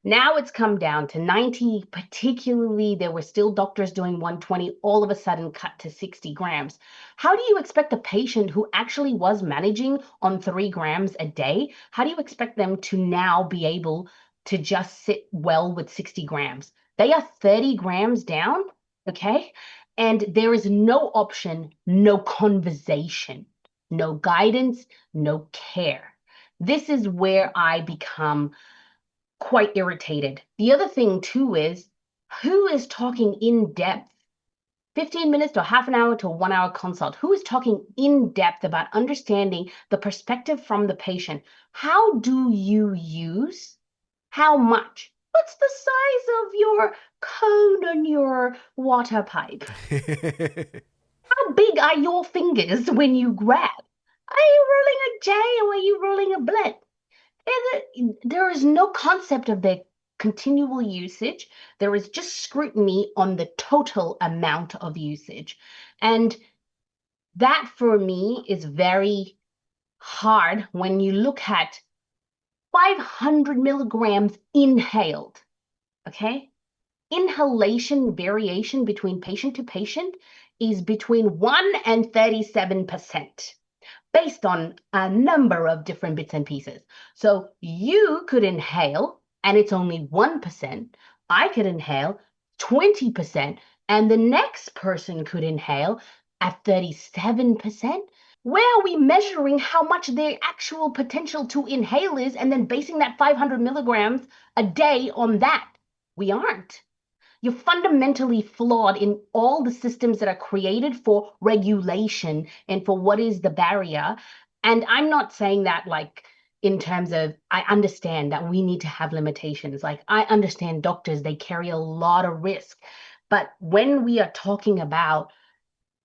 Now it's come down to 90, particularly there were still doctors doing 120, all of a sudden cut to 60 grams. How do you expect a patient who actually was managing on 3 grams a day, how do you expect them to now be able to just sit well with 60 grams? They are 30 grams down, okay? And there is no option, no conversation, no guidance, no care. This is where I become quite irritated. The other thing too is who is talking in depth 15 minutes to half an hour to a 1 hour consult? Who is talking in depth about understanding the perspective from the patient? How do you use? How much? What's the size of your cone on your water pipe. How big are your fingers when you grab? Are you rolling a J or are you rolling a blend? There is no concept of their continual usage. There is just scrutiny on the total amount of usage. And that for me is very hard when you look at 500 milligrams inhaled. Okay. Inhalation variation between patient to patient is between 1 and 37%, based on a number of different bits and pieces. So you could inhale and it's only 1%. I could inhale 20%, and the next person could inhale at 37%. Where are we measuring how much their actual potential to inhale is and then basing that 500 milligrams a day on that? We aren't. You're fundamentally flawed in all the systems that are created for regulation and for what is the barrier. And I'm not saying that like in terms of, I understand that we need to have limitations. Like, I understand doctors, they carry a lot of risk. But when we are talking about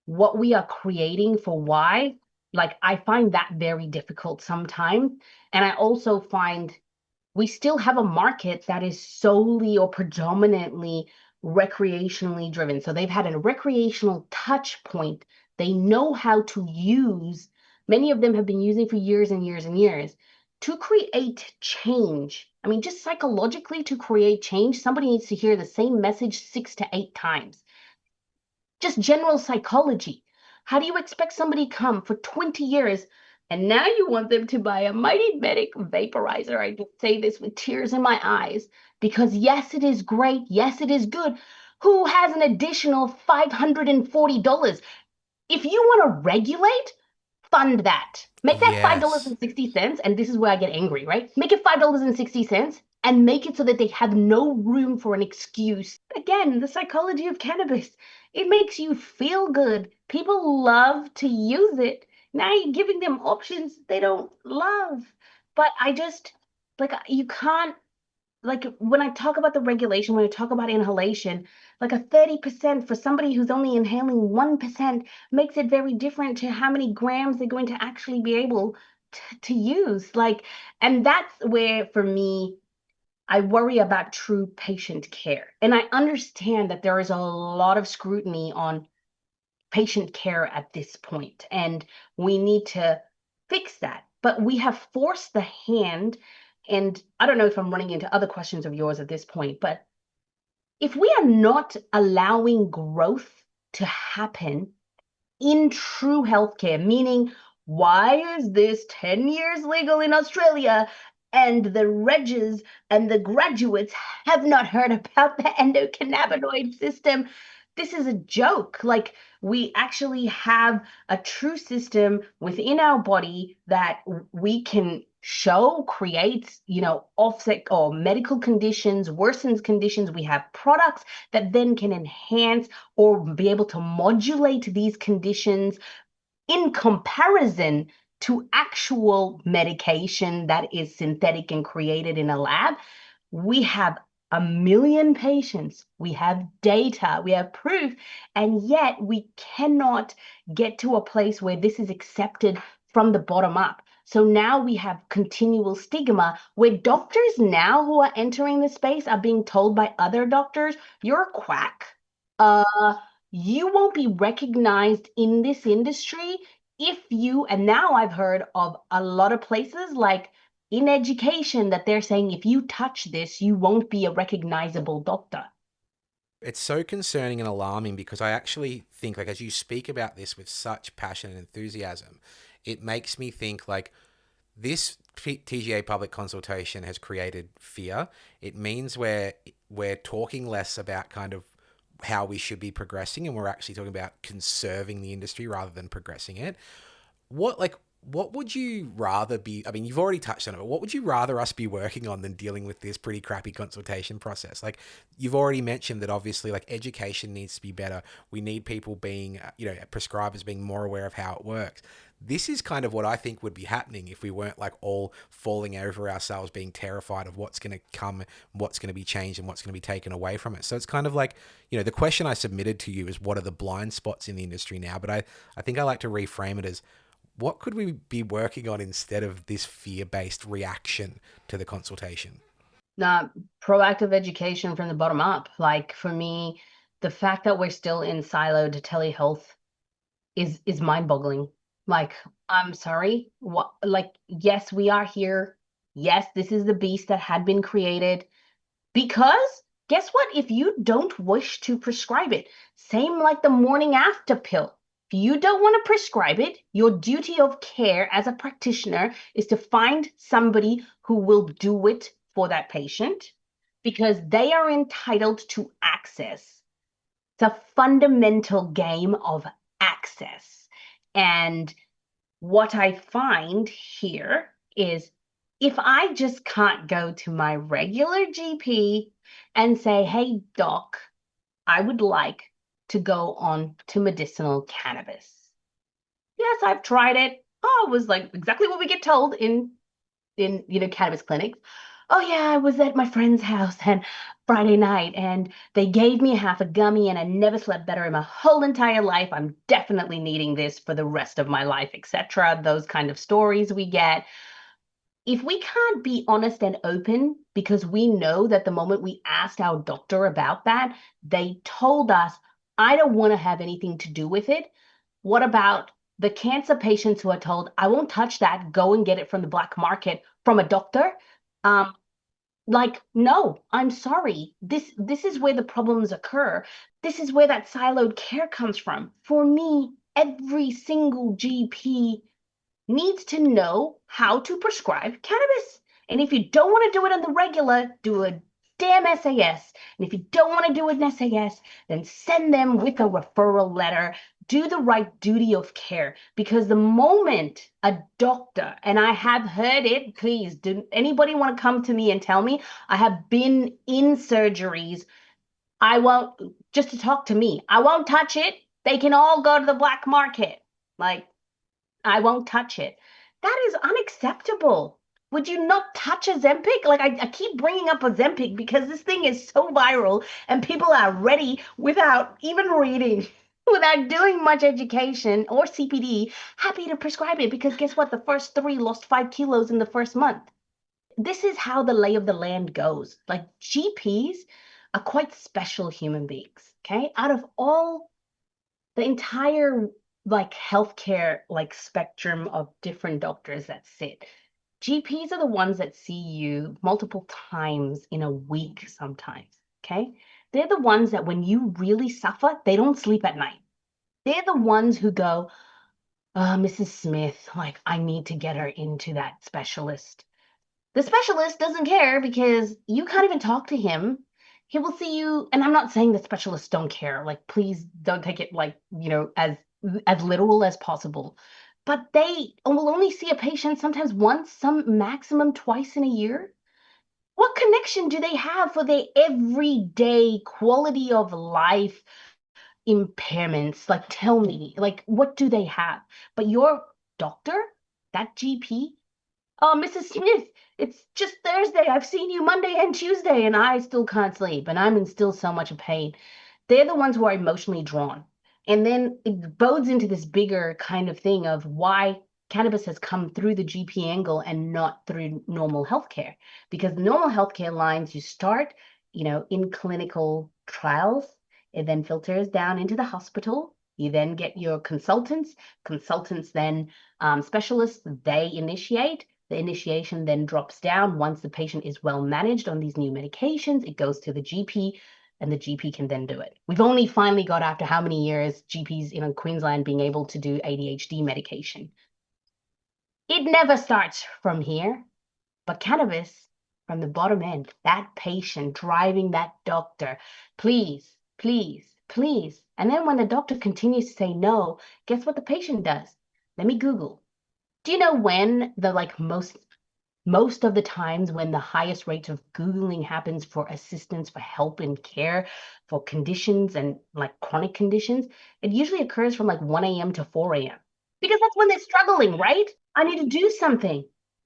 what we are creating for why, like, I find that very difficult sometimes. And I also find we still have a market that is solely or predominantly recreationally driven. So they've had a recreational touch point. They know how to use, many of them have been using for years and years and years to create change. I mean, just psychologically to create change, somebody needs to hear the same message 6 to 8 times. Just general psychology. How do you expect somebody to come for 20 years and now you want them to buy a Mighty Medic vaporizer? I say this with tears in my eyes because yes, it is great. Yes, it is good. Who has an additional $540? If you want to regulate, fund that. Make that Yes. $5.60, and this is where I get angry, right? Make it $5.60 and make it so that they have no room for an excuse. Again, the psychology of cannabis. It makes you feel good. People love to use it. Now you're giving them options they don't love. But I just, like, you can't, like, when I talk about the regulation, when I talk about inhalation, like a 30% for somebody who's only inhaling 1% makes it very different to how many grams they're going to actually be able to use. Like, and that's where, for me, I worry about true patient care. And I understand that there is a lot of scrutiny on patient care at this point, and we need to fix that. But we have forced the hand, and I don't know if I'm running into other questions of yours at this point, but if we are not allowing growth to happen in true healthcare, meaning why is this 10 years legal in Australia and the regs and the graduates have not heard about the endocannabinoid system? This is a joke. Like, we actually have a true system within our body that we can show creates, offset or medical conditions, worsens conditions. We have products that then can enhance or be able to modulate these conditions in comparison to actual medication that is synthetic and created in a lab. We have a million patients, we have data, we have proof, and yet we cannot get to a place where this is accepted from the bottom up. So now we have continual stigma where doctors now who are entering the space are being told by other doctors, you're a quack. Uh, you won't be recognized in this industry if you, and now I've heard of a lot of places like in education that they're saying if you touch this, you won't be a recognizable doctor. It's so concerning and alarming because I actually think, like, as you speak about this with such passion and enthusiasm, it makes me think like this TGA public consultation has created fear. It means we're talking less about kind of how we should be progressing, and we're actually talking about conserving the industry rather than progressing it. What would you rather be? I mean, you've already touched on it, but what would you rather us be working on than dealing with this pretty crappy consultation process? Like, you've already mentioned that obviously, like, education needs to be better. We need people being, prescribers being more aware of how it works. This is kind of what I think would be happening if we weren't like all falling over ourselves, being terrified of what's going to come, what's going to be changed, and what's going to be taken away from it. So it's kind of like, the question I submitted to you is what are the blind spots in the industry now? But I think I like to reframe it as what could we be working on instead of this fear-based reaction to the consultation? Not proactive education from the bottom up. Like for me, the fact that we're still in siloed telehealth is mind-boggling. Like, I'm sorry. What, like, yes, we are here. Yes, this is the beast that had been created. Because guess what? If you don't wish to prescribe it, same like the morning after pill. If you don't want to prescribe it, your duty of care as a practitioner is to find somebody who will do it for that patient because they are entitled to access. It's a fundamental game of access. And what I find here is if I just can't go to my regular GP and say, hey, doc, I would like to go on to medicinal cannabis. Yes, I've tried it. Oh, it was like exactly what we get told in cannabis clinics. Oh yeah, I was at my friend's house and Friday night and they gave me half a gummy and I never slept better in my whole entire life. I'm definitely needing this for the rest of my life, etc. Those kind of stories we get. If we can't be honest and open because we know that the moment we asked our doctor about that, they told us, I don't want to have anything to do with it. What about the cancer patients who are told, I won't touch that, go and get it from the black market from a doctor? Um, like, no, I'm sorry. This is where the problems occur. This is where that siloed care comes from. For me, every single GP needs to know how to prescribe cannabis. And if you don't want to do it on the regular, do a damn SAS. And if you don't want to do an SAS, then send them with a referral letter. Do the right duty of care. Because the moment a doctor, and I have heard it, please, do anybody want to come to me and tell me I have been in surgeries? I won't, just to talk to me, I won't touch it. They can all go to the black market. Like, I won't touch it. That is unacceptable. Would you not touch Ozempic? Like I keep bringing up Ozempic because this thing is so viral and people are ready without even reading, without doing much education or CPD, happy to prescribe it because guess what? The first three lost 5 kilos in the first month. This is how the lay of the land goes. Like GPs are quite special human beings. Okay. Out of all the entire like healthcare like spectrum of different doctors that sit. GPs are the ones that see you multiple times in a week sometimes, okay? They're the ones that when you really suffer, they don't sleep at night. They're the ones who go, Mrs. Smith, like I need to get her into that specialist. The specialist doesn't care because you can't even talk to him. He will see you, and I'm not saying that specialists don't care. Like, please don't take it like, as literal as possible. But they will only see a patient sometimes once, some maximum twice in a year. What connection do they have for their everyday quality of life impairments? Like, tell me, like, what do they have? But your doctor, that GP, oh, Mrs. Smith, it's just Thursday. I've seen you Monday and Tuesday, and I still can't sleep, and I'm in still so much pain. They're the ones who are emotionally drawn. And then it bodes into this bigger kind of thing of why cannabis has come through the GP angle and not through normal healthcare. Because the normal healthcare lines, you start, in clinical trials, it then filters down into the hospital. You then get your consultants. Consultants then specialists, they initiate. The initiation then drops down. Once the patient is well managed on these new medications, it goes to the GP and the GP can then do it. We've only finally got, after how many years, GPs in Queensland being able to do ADHD medication. It never starts from here, but cannabis from the bottom end, that patient driving that doctor, please, please, please. And then when the doctor continues to say no, guess what the patient does? Let me Google. Do you know when the like most of the times when the highest rate of Googling happens for assistance, for help and care, for conditions and like chronic conditions, it usually occurs from like 1 a.m. to 4 a.m. because that's when they're struggling, right? I need to do something.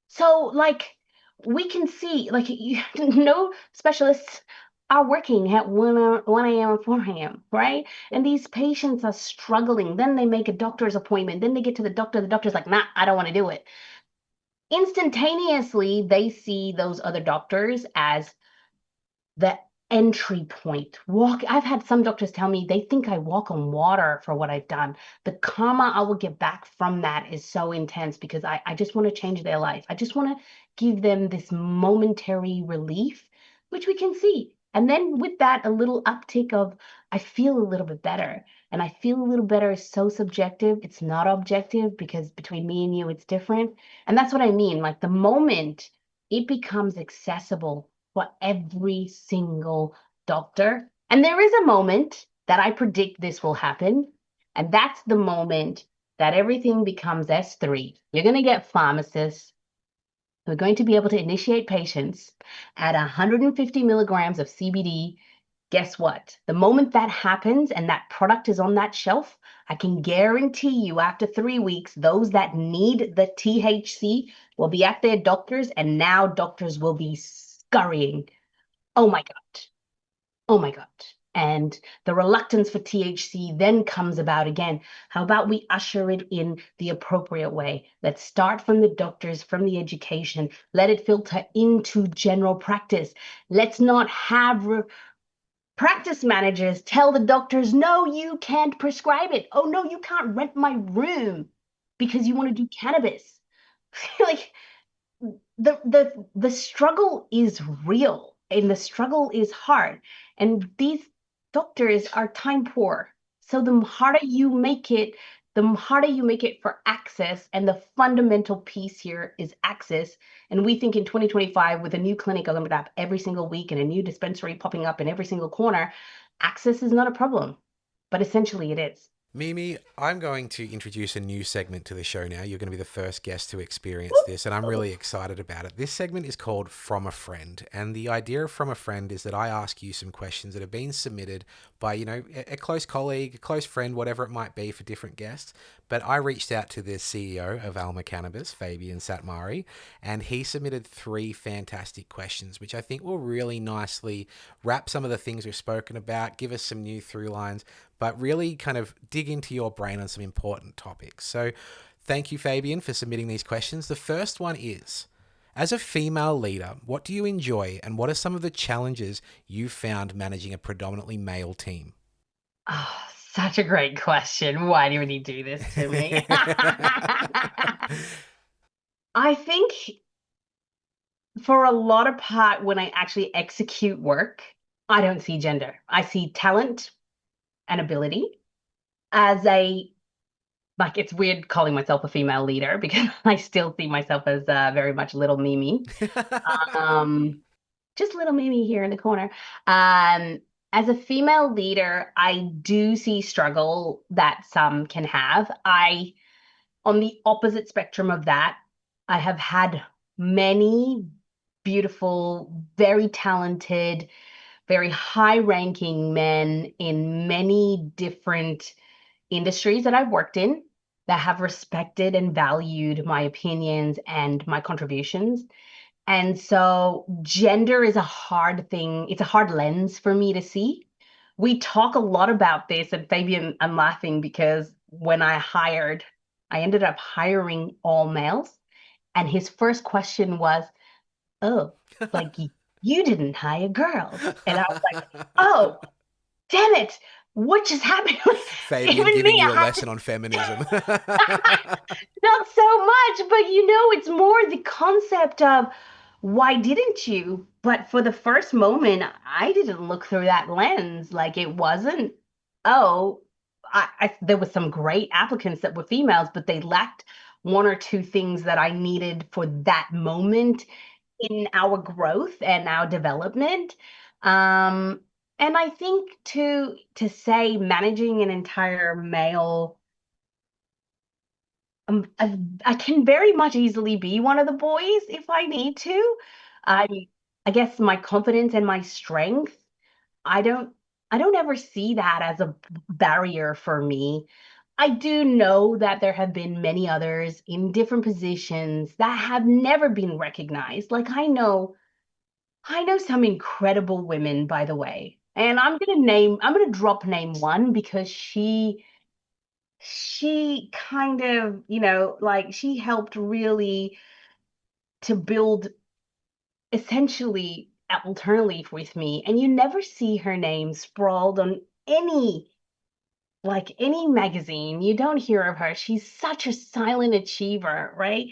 So, like, we can see, like, no specialists are working at 1 a.m. or 4 a.m., right? And these patients are struggling. Then they make a doctor's appointment. Then they get to the doctor. The doctor's like, nah, I don't want to do it. Instantaneously, they see those other doctors as the entry point. I've had some doctors tell me they think I walk on water for what I've done. The karma I will get back from that is so intense because I just want to change their life. I just want to give them this momentary relief, which we can see. And then with that, a little uptick of I feel a little bit better. And I feel a little better is so subjective. It's not objective because between me and you, it's different. And that's what I mean. Like the moment it becomes accessible for every single doctor. And there is a moment that I predict this will happen. And that's the moment that everything becomes S3. You're going to get pharmacists who are going to be able to initiate patients at 150 milligrams of CBD. Guess what? The moment that happens and that product is on that shelf, I can guarantee you after 3 weeks, those that need the THC will be at their doctors, and now doctors will be scurrying. Oh my God. Oh my God. And the reluctance for THC then comes about again. How about we usher it in the appropriate way? Let's start from the doctors, from the education. Let it filter into general practice. Let's not have practice managers tell the doctors, no, you can't prescribe it. Oh, no, you can't rent my room because you want to do cannabis. Like, the struggle is real and the struggle is hard, and these doctors are time poor, so the harder you make it for access. And the fundamental piece here is access. And we think in 2025, with a new clinic opening up every single week and a new dispensary popping up in every single corner, access is not a problem, but essentially it is. Mimi, I'm going to introduce a new segment to the show now. You're going to be the first guest to experience this, and I'm really excited about it. This segment is called From a Friend, and the idea of From a Friend is that I ask you some questions that have been submitted by, a close colleague, a close friend, whatever it might be for different guests. But I reached out to the CEO of Alma Cannabis, Fabian Satmari, and he submitted 3 fantastic questions, which I think will really nicely wrap some of the things we've spoken about, give us some new through lines, but really kind of dig into your brain on some important topics. So thank you, Fabian, for submitting these questions. The first one is, as a female leader, what do you enjoy and what are some of the challenges you've found managing a predominantly male team? Oh, such a great question. Why do you do this to me? I think for a lot of part, when I actually execute work, I don't see gender. I see talent and ability as a, like, it's weird calling myself a female leader because I still see myself as very much little Mimi. Um, just little Mimi here in the corner. As a female leader, I do see struggle that some can have. On the opposite spectrum of that, I have had many beautiful, very talented, very high ranking men in many different industries that I've worked in that have respected and valued my opinions and my contributions. And so gender is a hard thing. It's a hard lens for me to see. We talk a lot about this, and Fabian, I'm laughing because when I ended up hiring all males, and his first question was, oh, like you didn't hire girls. And I was like, oh, damn it. What just happened? Fabian Even giving me, you a I had lesson on feminism. not so much, but it's more the concept of why didn't you? But for the first moment, I didn't look through that lens. Like it wasn't, oh, there was some great applicants that were females, but they lacked 1 or 2 things that I needed for that moment in our growth and our development. Um, and I think to say managing an entire male, I can very much easily be one of the boys if I need to. I I guess my confidence and my strength, I don't I don't ever see that as a barrier for me. I do know that there have been many others in different positions that have never been recognized. Like I know some incredible women, by the way. And I'm gonna drop name one because she kind of, like she helped really to build essentially Alternative with me. And you never see her name sprawled on any any magazine. You don't hear of her. She's such a silent achiever, right?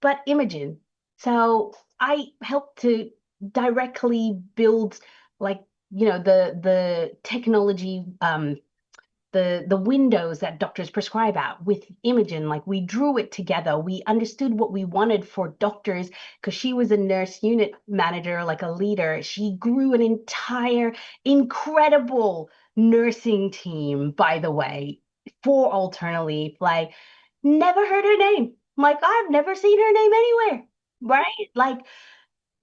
But Imogen. So I helped to directly build like, the technology, the windows that doctors prescribe out with Imogen. Like we drew it together. We understood what we wanted for doctors because she was a nurse unit manager, like a leader. She grew an entire incredible nursing team, by the way, for Alternative. Like never heard her name. Like I've never seen her name anywhere. Right? Like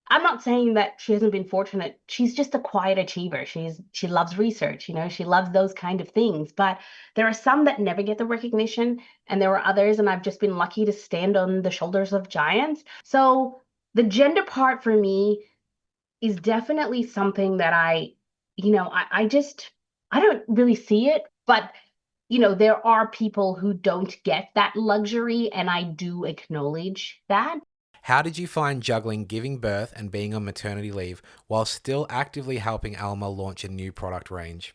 I'm not saying that she hasn't been fortunate. She's just a quiet achiever. She loves research, she loves those kind of things. But there are some that never get the recognition, and there are others, and I've just been lucky to stand on the shoulders of giants. So the gender part for me is definitely something that I just I don't really see it, but there are people who don't get that luxury, and I do acknowledge that. How did you find juggling giving birth and being on maternity leave while still actively helping Alma launch a new product range?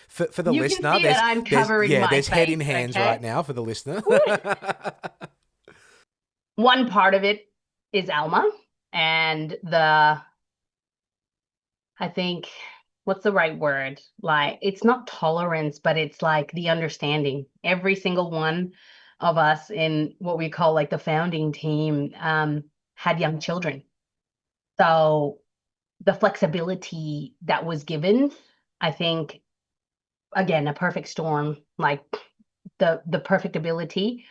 For the You can listener, see that I'm covering my there's head in face, hands right okay? now for the listener. One part of it is Alma and I think, what's the right word? Like, it's not tolerance, but it's like the understanding. Every single one of us in what we call like the founding team had young children. So the flexibility that was given, I think, again, a perfect storm, like the perfect ability.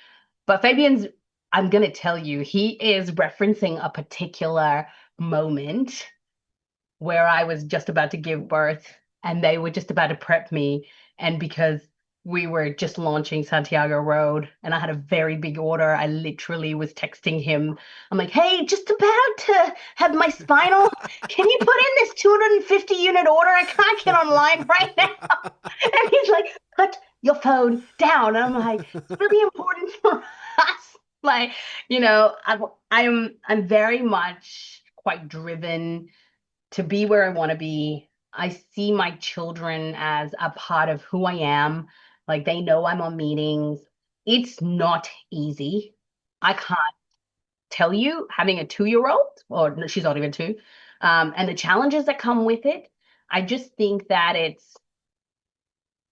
But Fabian's, I'm gonna tell you, he is referencing a particular moment where I was just about to give birth and they were just about to prep me. And because we were just launching Santiago Road and I had a very big order, I literally was texting him. I'm like, hey, just about to have my spinal. Can you put in this 250 unit order? I can't get online right now. And he's like, put your phone down. And I'm like, it's really important for us. Like, I'm very much quite driven to be where I want to be. I see my children as a part of who I am. Like they know I'm on meetings. It's not easy. I can't tell you having a 2-year-old, or no, she's not even two, and the challenges that come with it. I just think that it's,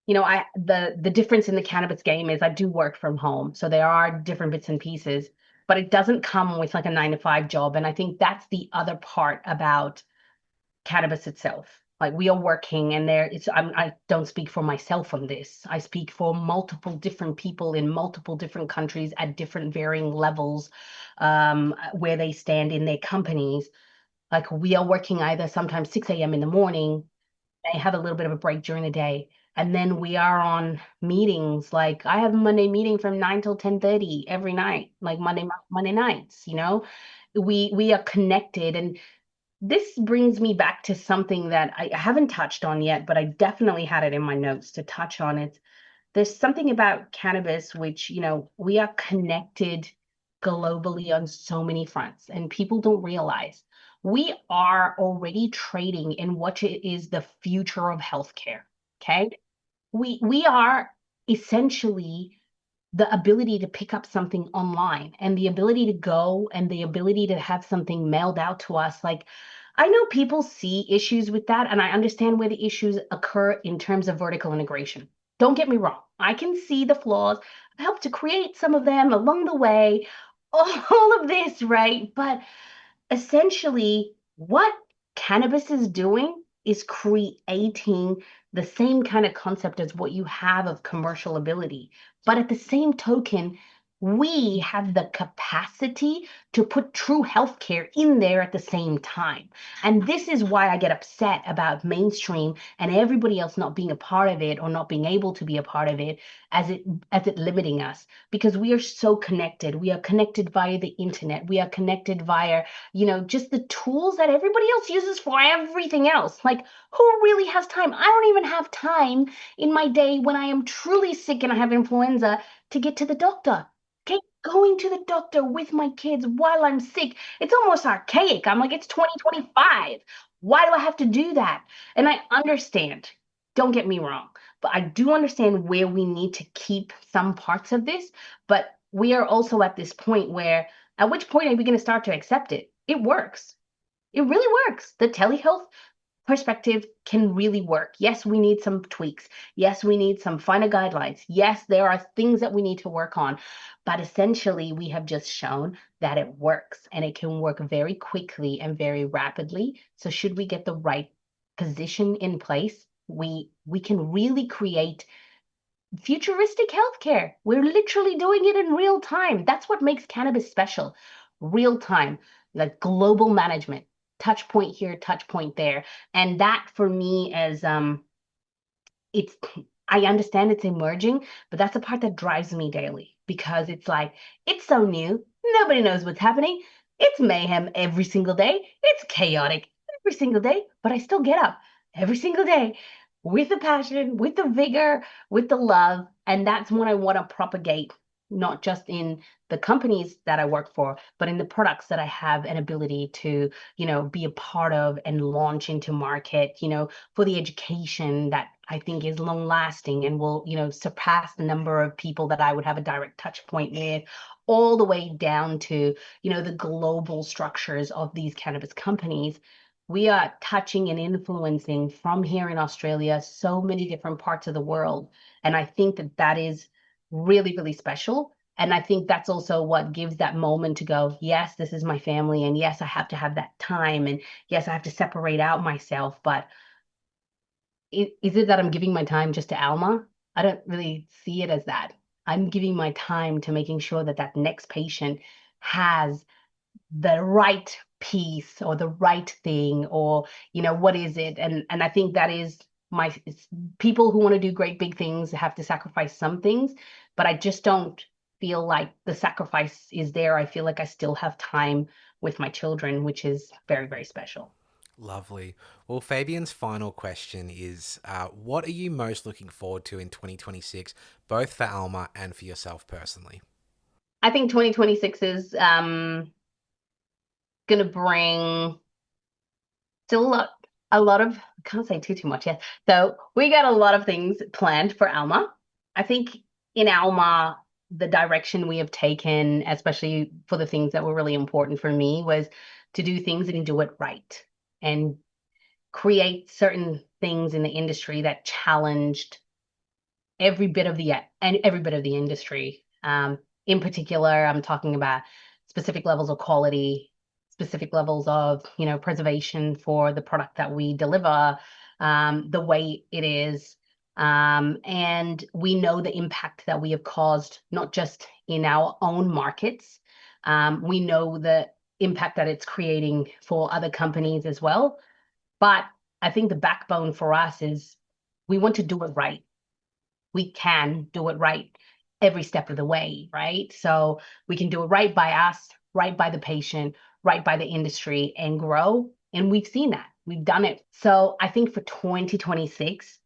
I the difference in the cannabis game is I do work from home. So there are different bits and pieces, but it doesn't come with like a 9 to 5 job. And I think that's the other part about cannabis itself. Like we are working, and I don't speak for myself on this. I speak for multiple different people in multiple different countries at different varying levels, where they stand in their companies. Like we are working either sometimes 6 a.m. in the morning, they have a little bit of a break during the day. And then we are on meetings. Like I have a Monday meeting from 9 till 10:30 every night, like Monday nights, we are connected. And this brings me back to something that I haven't touched on yet, but I definitely had it in my notes to touch on it. There's something about cannabis which, we are connected globally on so many fronts, and people don't realize we are already trading in what is the future of healthcare. Okay. We are essentially the ability to pick up something online and the ability to go and the ability to have something mailed out to us. Like, I know people see issues with that, and I understand where the issues occur in terms of vertical integration. Don't get me wrong, I can see the flaws. I helped to create some of them along the way, all of this, right? But essentially, what cannabis is doing is creating the same kind of concept as what you have of commercial ability. But at the same token, we have the capacity to put true healthcare in there at the same time. And this is why I get upset about mainstream and everybody else not being a part of it or not being able to be a part of it as it limiting us, because we are so connected. We are connected via the internet. We are connected via, just the tools that everybody else uses for everything else. Like, who really has time? I don't even have time in my day when I am truly sick and I have influenza to get to the doctor. Okay, going to the doctor with my kids while I'm sick, it's almost archaic. I'm like, it's 2025. Why do I have to do that? And I understand, don't get me wrong, but I do understand where we need to keep some parts of this. But we are also at this point where, at which point are we going to start to accept it? It works. It really works. The telehealth perspective can really work. Yes, we need some tweaks. Yes, we need some finer guidelines. Yes, there are things that we need to work on. But essentially, we have just shown that it works and it can work very quickly and very rapidly. So should we get the right position in place, we can really create futuristic healthcare. We're literally doing it in real time. That's what makes cannabis special. Real time, like global management, touch point here, touch point there. And that for me is it's I understand it's emerging, but that's the part that drives me daily, because it's like it's so new. Nobody knows what's happening. It's mayhem every single day. It's chaotic every single day, but I still get up every single day with the passion, with the vigor, with the love, and that's what I want to propagate, not just in the companies that I work for, but in the products that I have an ability to, be a part of and launch into market, for the education that I think is long lasting and will, surpass the number of people that I would have a direct touch point with, all the way down to, the global structures of these cannabis companies. We are touching and influencing from here in Australia so many different parts of the world. And I think that that is really, really special. And I think that's also what gives that moment to go, yes, this is my family. And yes, I have to have that time. And yes, I have to separate out myself. But is it that I'm giving my time just to Alma? I don't really see it as that. I'm giving my time to making sure that that next patient has the right piece or the right thing, or what is it. And I think that is people who want to do great big things have to sacrifice some things, but I just don't feel like the sacrifice is there. I feel like I still have time with my children, which is very, very special. Lovely. Well, Fabian's final question is what are you most looking forward to in 2026, both for Alma and for yourself personally? I think 2026 is gonna bring still a lot of, I can't say too much yet. So we got a lot of things planned for Alma. I think in Alma, the direction we have taken, especially for the things that were really important for me, was to do things and do it right and create certain things in the industry that challenged every bit of the industry. In particular, I'm talking about specific levels of quality, specific levels of preservation for the product that we deliver, the way it is. And we know the impact that we have caused, not just in our own markets. We know the impact that it's creating for other companies as well. But I think the backbone for us is we want to do it right. We can do it right every step of the way, right? So we can do it right by us, right by the patient, right by the industry, and grow. And we've seen that. We've done it. So I think for 2026,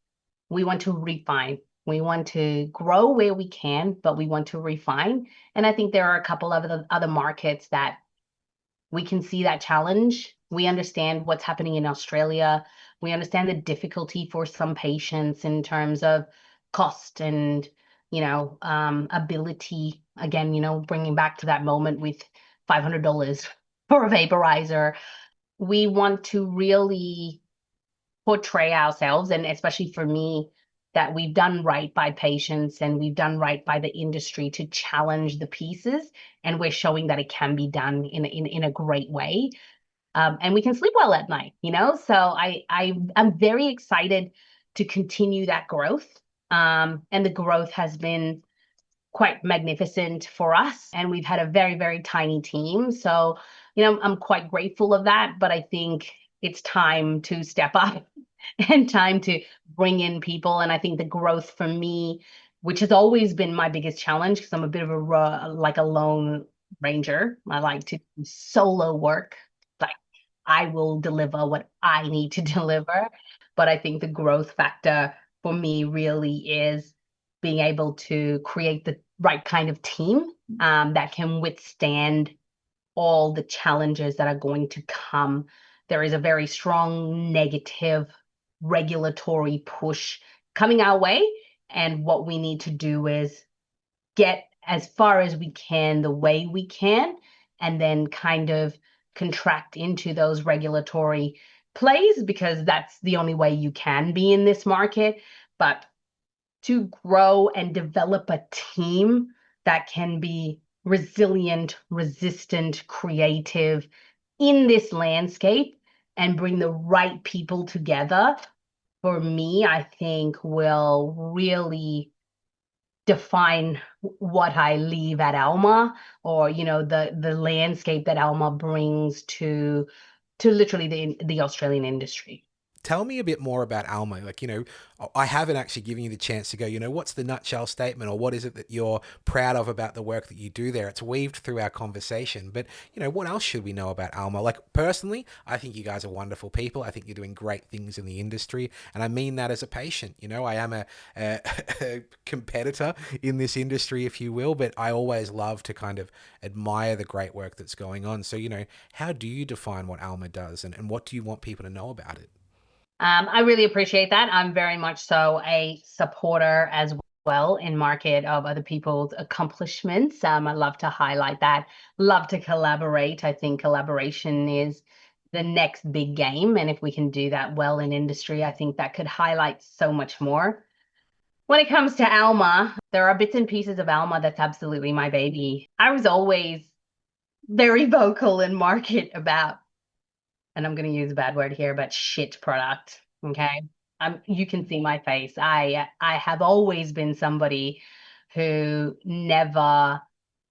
we want to refine. We want to grow where we can, but we want to refine. And I think there are a couple of other markets that we can see that challenge. We understand what's happening in Australia. We understand the difficulty for some patients in terms of cost and, ability. Again, bringing back to that moment with $500 for a vaporizer. We want to really portray ourselves, and especially for me, that we've done right by patients and we've done right by the industry to challenge the pieces, and we're showing that it can be done in a great way, and we can sleep well at night. So I'm very excited to continue that growth, and the growth has been quite magnificent for us. And we've had a very, very tiny team. So, I'm quite grateful of that. But I think it's time to step up and time to bring in people. And I think the growth for me, which has always been my biggest challenge, because I'm a bit of like a lone ranger. I like to do solo work. Like I will deliver what I need to deliver. But I think the growth factor for me really is being able to create the right kind of team that can withstand all the challenges that are going to come. There is a very strong negative regulatory push coming our way. And what we need to do is get as far as we can the way we can, and then kind of contract into those regulatory plays, because that's the only way you can be in this market. But to grow and develop a team that can be resilient, resistant, creative in this landscape and bring the right people together, for me, I think will really define what I leave at Alma, or the landscape that Alma brings to literally the Australian industry. Tell me a bit more about Alma. Like, I haven't actually given you the chance to go, what's the nutshell statement, or what is it that you're proud of about the work that you do there? It's weaved through our conversation, but, what else should we know about Alma? Like, personally, I think you guys are wonderful people. I think you're doing great things in the industry. And I mean that as a patient. I am a competitor in this industry, if you will, but I always love to kind of admire the great work that's going on. So, how do you define what Alma does, and what do you want people to know about it? I really appreciate that. I'm very much so a supporter as well in market of other people's accomplishments. I love to highlight that, love to collaborate. I think collaboration is the next big game. And if we can do that well in industry, I think that could highlight so much more. When it comes to Alma, there are bits and pieces of Alma that's absolutely my baby. I was always very vocal in market about, and I'm going to use a bad word here, but shit product. Okay. You can see my face. I have always been somebody who never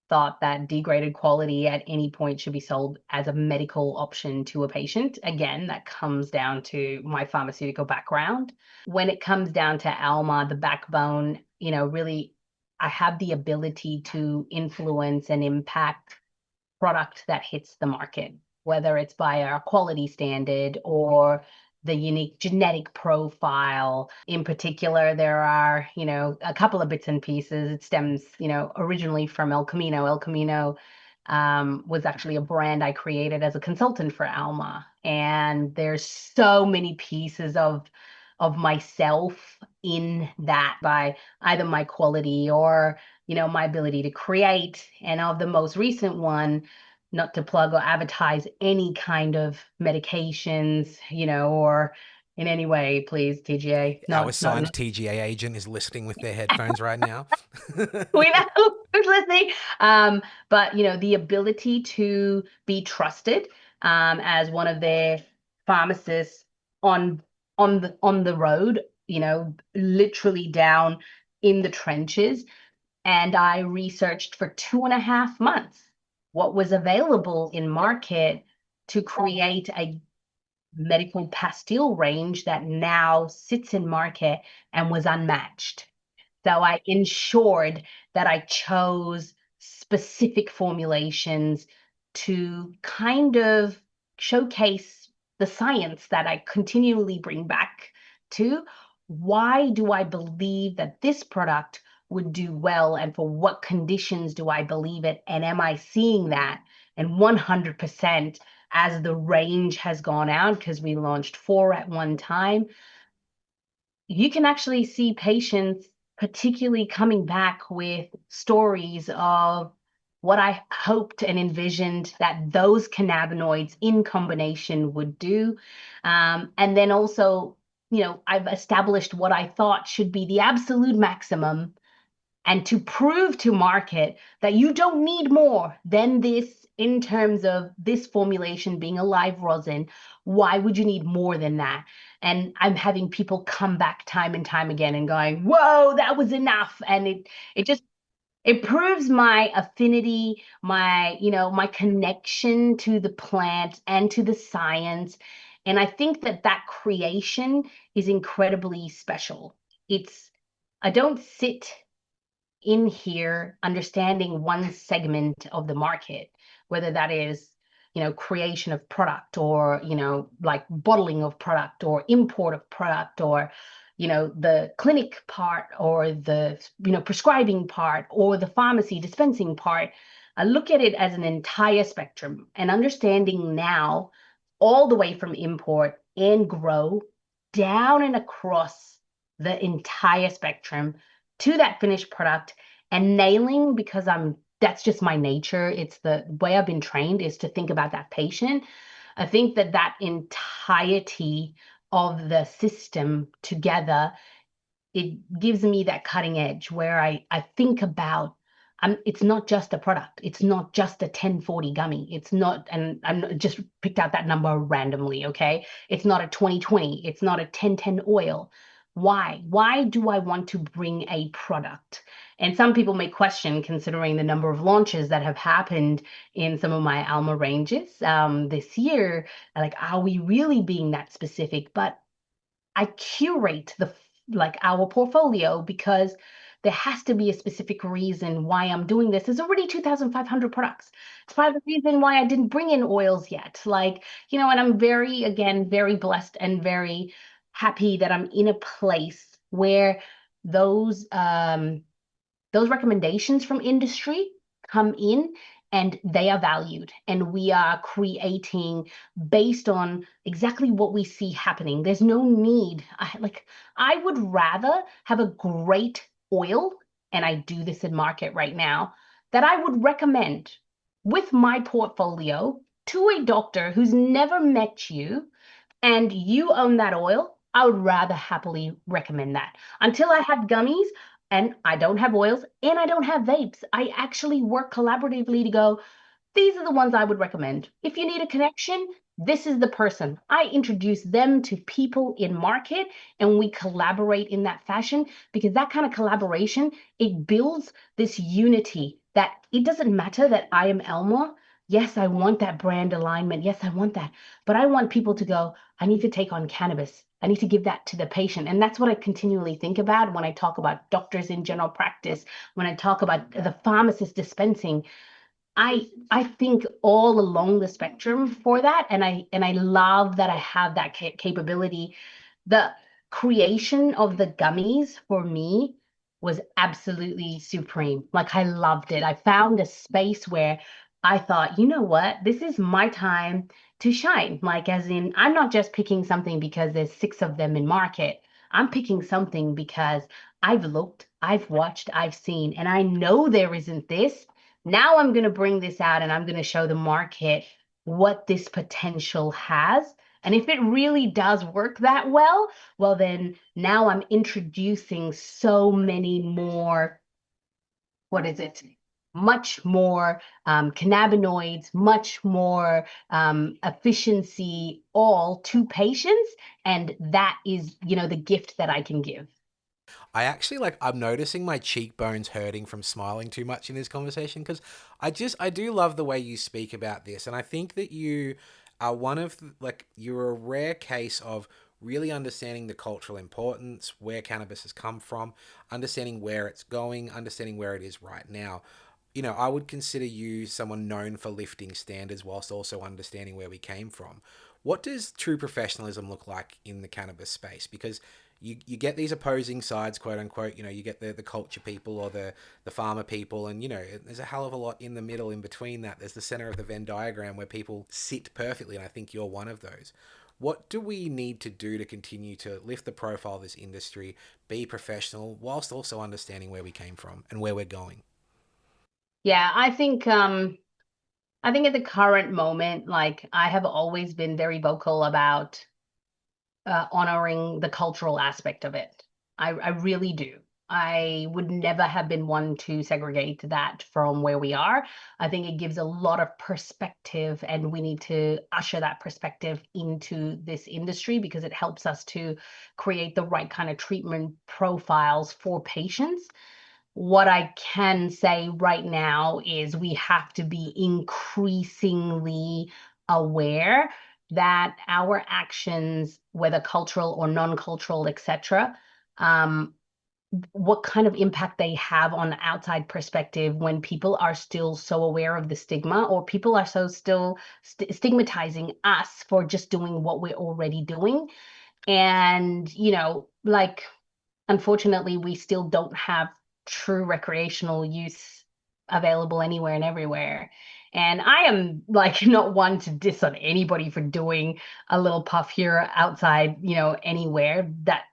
thought that degraded quality at any point should be sold as a medical option to a patient. Again, that comes down to my pharmaceutical background. When it comes down to Alma, the backbone, really, I have the ability to influence and impact product that hits the market, whether it's by our quality standard or the unique genetic profile. In particular, there are, a couple of bits and pieces. It stems, originally from El Camino. El Camino was actually a brand I created as a consultant for Alma. And there's so many pieces of myself in that, by either my quality or my ability to create. And of the most recent one, not to plug or advertise any kind of medications, or in any way, please, TGA, Our not assigned TGA agent is listening with their headphones right now. we know who's listening. But the ability to be trusted as one of their pharmacists on on the road, literally down in the trenches. And I researched for 2.5 months what was available in market to create a medical pastille range that now sits in market and was unmatched. So I ensured that I chose specific formulations to kind of showcase the science that I continually bring back to. Why do I believe that this product would do well, and for what conditions do I believe it? And am I seeing that? And 100%, as the range has gone out, because we launched 4 at one time, you can actually see patients particularly coming back with stories of what I hoped and envisioned that those cannabinoids in combination would do. And then also, I've established what I thought should be the absolute maximum, and to prove to market that you don't need more than this in terms of this formulation being a live rosin. Why would you need more than that? And I'm having people come back time and time again and going, whoa, that was enough. And it just It proves my affinity, my, my connection to the plant and to the science. And I think that that creation is incredibly special. It's, I don't sit in here understanding one segment of the market, whether that is, creation of product or, like bottling of product or import of product or, the clinic part or the, prescribing part or the pharmacy dispensing part. I look at it as an entire spectrum and understanding now all the way from import and grow down and across the entire spectrum to that finished product and nailing because that's just my nature. It's the way I've been trained is to think about that patient. I think that that entirety of the system together, it gives me that cutting edge where I think about it's not just a product. It's not just a 1040 gummy. It's not, and I'm just picked out that number randomly, okay? It's not a 2020. It's not a 1010 oil. Why? Why do I want to bring a product? And some people may question, considering the number of launches that have happened in some of my Alma ranges this year, like, are we really being that specific? But I curate our portfolio because there has to be a specific reason why I'm doing this. There's already 2,500 products. It's part of the reason why I didn't bring in oils yet. And I'm very, again, very blessed and very happy that I'm in a place where those those recommendations from industry come in and they are valued and we are creating based on exactly what we see happening. There's no need. I would rather have a great oil, and I do this in market right now, that I would recommend with my portfolio to a doctor who's never met you and you own that oil. I would rather happily recommend that. Until I had gummies, and I don't have oils, and I don't have vapes. I actually work collaboratively to go, these are the ones I would recommend. If you need a connection, this is the person. I introduce them to people in market and we collaborate in that fashion because that kind of collaboration, it builds this unity that it doesn't matter that I am Alma. Yes, I want that brand alignment. Yes, I want that. But I want people to go, I need to take on cannabis. I need to give that to the patient. And that's what I continually think about when I talk about doctors in general practice, when I talk about the pharmacist dispensing. I think all along the spectrum for that, and I love that I have that capability. The creation of the gummies for me was absolutely supreme. Like I loved it. I found a space where I thought, you know what, this is my time to shine. Like as in, I'm not just picking something because there's six of them in market. I'm picking something because I've looked, I've watched, I've seen, and I know there isn't this. Now I'm going to bring this out and I'm going to show the market what this potential has. And if it really does work that well, well, then now I'm introducing so many more, what is it? Much more cannabinoids, much more efficiency, all to patients. And that is, the gift that I can give. I actually I'm noticing my cheekbones hurting from smiling too much in this conversation because I do love the way you speak about this. And I think that you are you're a rare case of really understanding the cultural importance, where cannabis has come from, understanding where it's going, understanding where it is right now. I would consider you someone known for lifting standards whilst also understanding where we came from. What does true professionalism look like in the cannabis space? Because you get these opposing sides, quote unquote. You get the culture people or the farmer people, and there's a hell of a lot in the middle in between that. There's the center of the Venn diagram where people sit perfectly, and I think you're one of those. What do we need to do to continue to lift the profile of this industry, be professional, whilst also understanding where we came from and where we're going? Yeah, I think at the current moment, like I have always been very vocal about honoring the cultural aspect of it. I really do. I would never have been one to segregate that from where we are. I think it gives a lot of perspective, and we need to usher that perspective into this industry because it helps us to create the right kind of treatment profiles for patients. What I can say right now is we have to be increasingly aware that our actions, whether cultural or non-cultural, etc., um, what kind of impact they have on the outside perspective when people are still so aware of the stigma, or people are so still stigmatizing us for just doing what we're already doing. And, like, unfortunately, we still don't have true recreational use available anywhere and everywhere. And I am like not one to diss on anybody for doing a little puff here outside, anywhere. That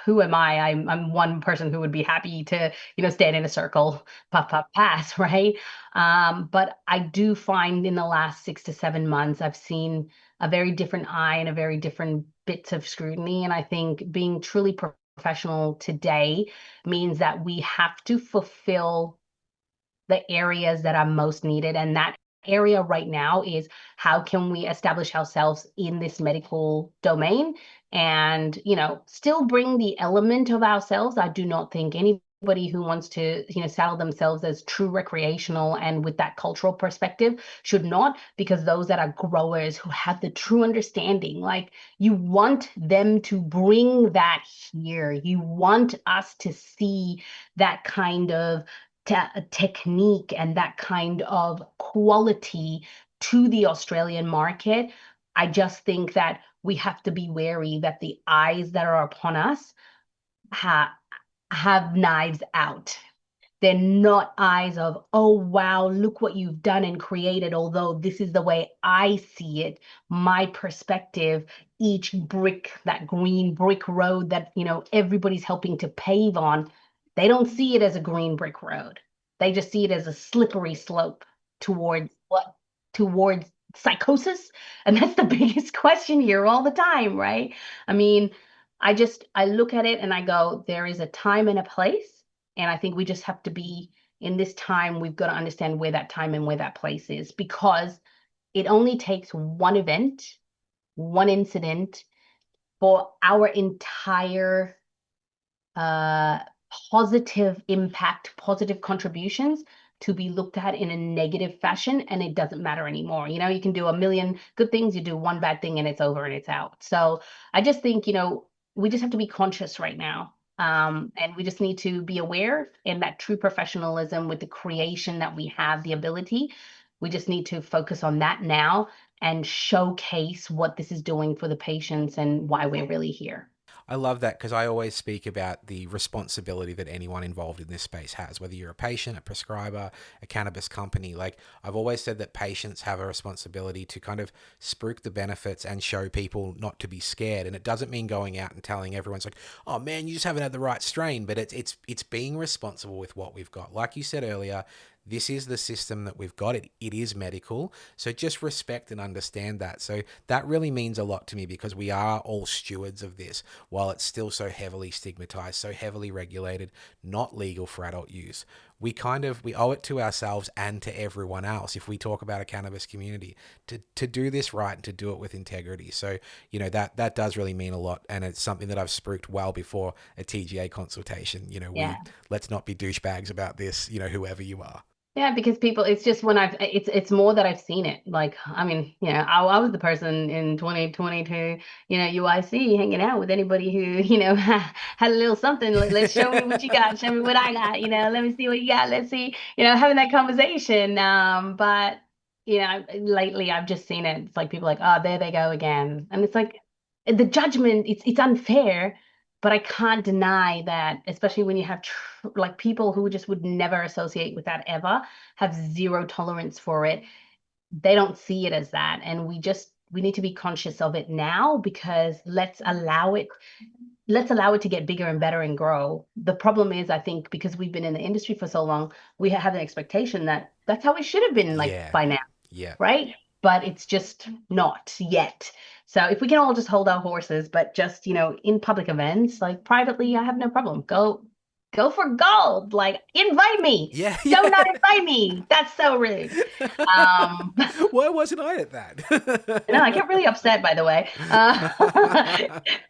who am I? I'm one person who would be happy to, stand in a circle, puff, puff, pass, right? But I do find in the last 6 to 7 months, I've seen a very different eye and a very different bits of scrutiny. And I think being truly professional today means that we have to fulfill the areas that are most needed. And that area right now is how can we establish ourselves in this medical domain and, still bring the element of ourselves. I do not think anybody who wants to, saddle themselves as true recreational and with that cultural perspective should not, because those that are growers who have the true understanding, like you want them to bring that here. You want us to see that kind of technique and that kind of quality to the Australian market. I just think that we have to be wary that the eyes that are upon us ha have knives out. They're not eyes of, oh, wow, look what you've done and created, although this is the way I see it, my perspective, each brick, that green brick road that, everybody's helping to pave on, they don't see it as a green brick road. They just see it as a slippery slope towards what? Towards psychosis. And that's the biggest question here all the time, right? I mean, I look at it and I go, there is a time and a place. And I think we just have to be in this time, we've got to understand where that time and where that place is, because it only takes one event, one incident for our entire uh, positive impact, positive contributions to be looked at in a negative fashion, and it doesn't matter anymore. You can do a million good things, you do one bad thing, and it's over and it's out. So I just think, we just have to be conscious right now. And we just need to be aware in that true professionalism with the creation that we have the ability. We just need to focus on that now and showcase what this is doing for the patients and why we're really here. I love that because I always speak about the responsibility that anyone involved in this space has, whether you're a patient, a prescriber, a cannabis company. Like I've always said that patients have a responsibility to kind of spruik the benefits and show people not to be scared. And it doesn't mean going out and telling everyone's like, oh man, you just haven't had the right strain, but it's being responsible with what we've got. Like you said earlier, this is the system that we've got. It is medical. So just respect and understand that. So that really means a lot to me because we are all stewards of this while it's still so heavily stigmatized, so heavily regulated, not legal for adult use. We owe it to ourselves and to everyone else if we talk about a cannabis community to do this right and to do it with integrity. So, that does really mean a lot, and it's something that I've spruiked well before a TGA consultation. Yeah. Let's not be douchebags about this, whoever you are. Yeah, because people, it's just when it's more that I've seen it. Like, I mean, I was the person in 2022, UIC hanging out with anybody who, had a little something. Let's show me what you got, show me what I got, let me see what you got. Let's see, having that conversation. But lately I've just seen it. It's like people like, oh, there they go again. And it's like the judgment, it's unfair, but I can't deny that, especially when you have like people who just would never associate with that ever, have zero tolerance for it. They don't see it as that. And we need to be conscious of it now, because let's allow it to get bigger and better and grow. The problem is, I think, because we've been in the industry for so long, we have an expectation that that's how it should have been, like, Yeah. by now, Yeah. right? But it's just not yet. So if we can all just hold our horses, but just, in public events, like privately, I have no problem. Go. go for gold. Like, invite me. Yeah, Don't not yeah. invite me. That's so rude. Um, Why wasn't I at no, I get really that? upset, by the way.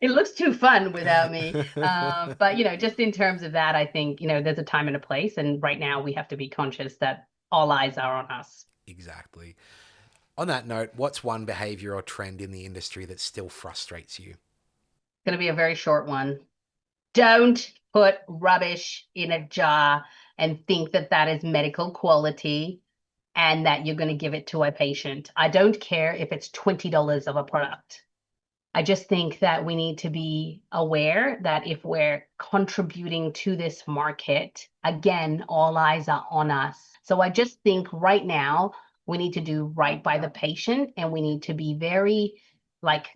It looks too fun without me. But, just in terms of that, I think, there's a time and a place. And right now we have to be conscious that all eyes are on us. Exactly. On that note, what's one behavior or trend in the industry that still frustrates you? It's going to be a very short one. Don't put rubbish in a jar and think that that is medical quality and that you're going to give it to a patient. I don't care if it's $20 of a product. I just think that we need to be aware that if we're contributing to this market, again, all eyes are on us. So I just think right now we need to do right by the patient and we need to be very, like,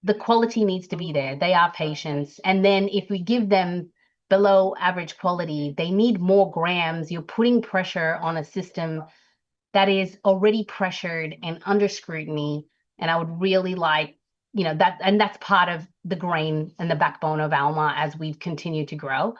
the quality needs to be there. They are patients. And then if we give them below average quality, they need more grams. You're putting pressure on a system that is already pressured and under scrutiny. And I would really like, that, and that's part of the grain and the backbone of Alma as we've continued to grow.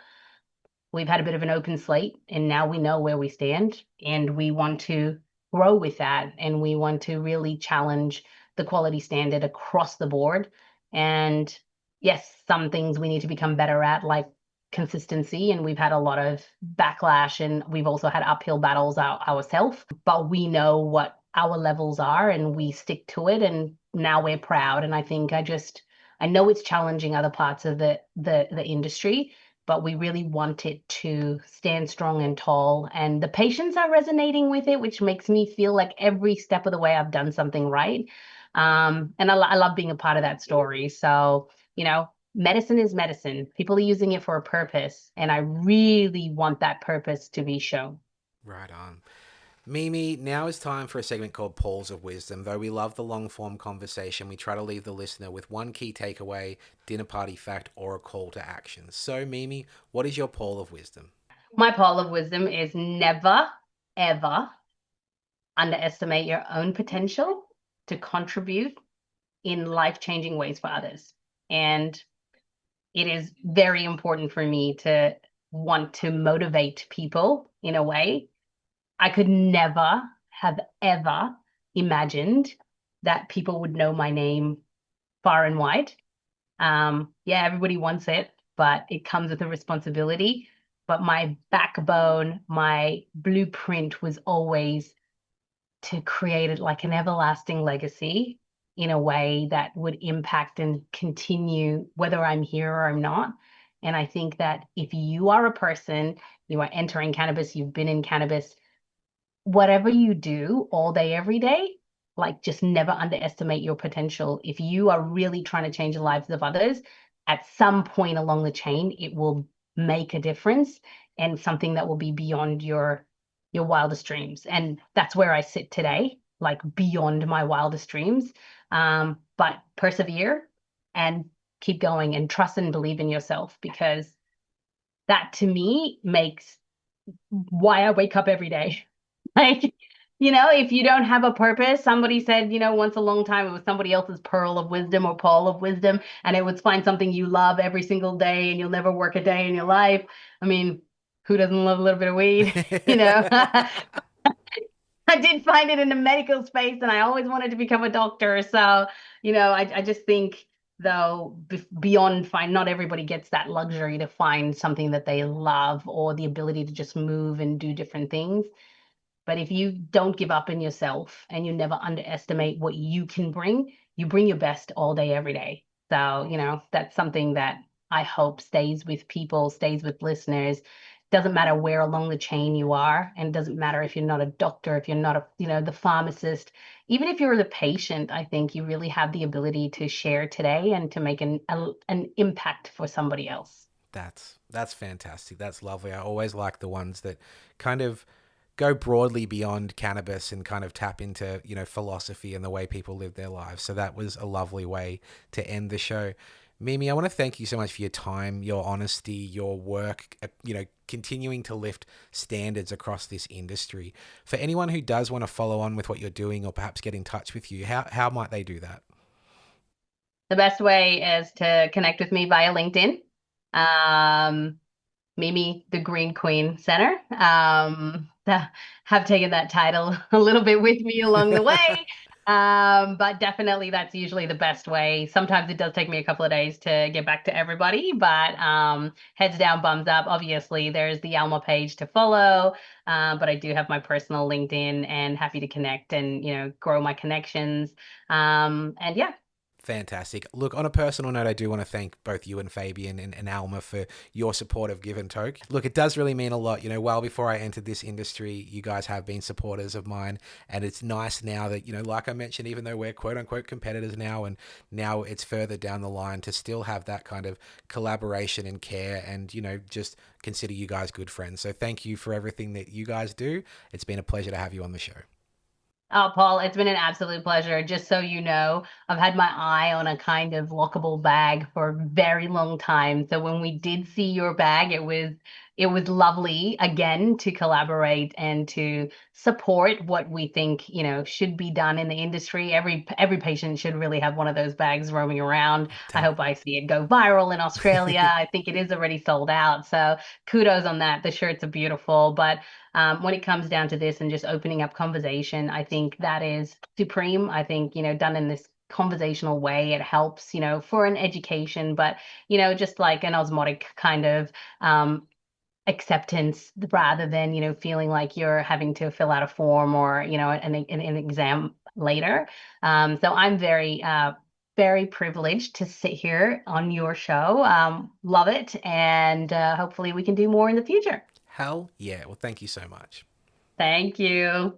We've had a bit of an open slate, and now we know where we stand, and we want to grow with that, and we want to really challenge the quality standard across the board. And yes, some things we need to become better at, like consistency, and we've had a lot of backlash, and we've also had uphill battles ourselves. But we know what our levels are, and we stick to it, and now we're proud. And I know it's challenging other parts of the industry, but we really want it to stand strong and tall. And the patients are resonating with it, which makes me feel like every step of the way I've done something right. And I love being a part of that story. So, medicine is medicine. People are using it for a purpose, and I really want that purpose to be shown. Right on. Mimi, now is time for a segment called Pools of Wisdom. Though we love the long form conversation, we try to leave the listener with one key takeaway, dinner party fact, or a call to action. So, Mimi, what is your Pool of Wisdom? My Paul of wisdom is never, ever underestimate your own potential to contribute in life-changing ways for others. And it is very important for me to want to motivate people in a way. I could never have ever imagined that people would know my name far and wide. Yeah, everybody wants it, but it comes with a responsibility. But my backbone, my blueprint was always to create it like an everlasting legacy in a way that would impact and continue whether I'm here or I'm not. And I think that if you are a person, you are entering cannabis, you've been in cannabis, whatever you do all day, every day, like, just never underestimate your potential. If you are really trying to change the lives of others, at some point along the chain, it will make a difference and something that will be beyond your wildest dreams. And that's where I sit today, like beyond my wildest dreams. But persevere and keep going and trust and believe in yourself, because that to me makes why I wake up every day. Like, if you don't have a purpose, somebody said, once a long time, it was somebody else's pearl of wisdom or Paul of wisdom, and it was find something you love every single day and you'll never work a day in your life. I mean, who doesn't love a little bit of weed? you know, I did find it in the medical space and I always wanted to become a doctor. So, I just think, though, beyond find, not everybody gets that luxury to find something that they love or the ability to just move and do different things. But if you don't give up in yourself and you never underestimate what you can bring, you bring your best all day, every day. So, that's something that I hope stays with people, stays with listeners. Doesn't matter where along the chain you are, and it doesn't matter if you're not a doctor, if you're not the pharmacist, even if you're the patient. I think you really have the ability to share today and to make an impact for somebody else. That's fantastic. That's lovely. I always like the ones that kind of go broadly beyond cannabis and kind of tap into, philosophy and the way people live their lives. So that was a lovely way to end the show. Mimi, I want to thank you so much for your time, your honesty, your work, continuing to lift standards across this industry. For anyone who does want to follow on with what you're doing or perhaps get in touch with you, how might they do that? The best way is to connect with me via LinkedIn. Um, Mimi, the Green Queen Sener. Have taken that title a little bit with me along the way. But definitely that's usually the best way. Sometimes it does take me a couple of days to get back to everybody, but heads down, bums up. Obviously, there's the Alma page to follow, but I do have my personal LinkedIn and happy to connect and, grow my connections. And yeah. Fantastic. Look, on a personal note, I do want to thank both you and Fabian and Alma for your support of Give and Toke. Look, it does really mean a lot. Well before I entered this industry, you guys have been supporters of mine. And it's nice now that, like I mentioned, even though we're quote unquote competitors now, and now it's further down the line to still have that kind of collaboration and care and, just consider you guys good friends. So thank you for everything that you guys do. It's been a pleasure to have you on the show. Oh, Paul, it's been an absolute pleasure. Just so you know, I've had my eye on a kind of lockable bag for a very long time. So when we did see your bag, it was lovely again to collaborate and to support what we think, should be done in the industry. Every patient should really have one of those bags roaming around. I hope I see it go viral in Australia. I think it is already sold out. So kudos on that. The shirts are beautiful, but when it comes down to this and just opening up conversation, I think that is supreme. I think, done in this conversational way, it helps, for an education, but, just like an osmotic kind of acceptance rather than, feeling like you're having to fill out a form or, an exam later. So I'm very privileged to sit here on your show. Love it. And hopefully we can do more in the future. Hell yeah. Well, thank you so much. Thank you.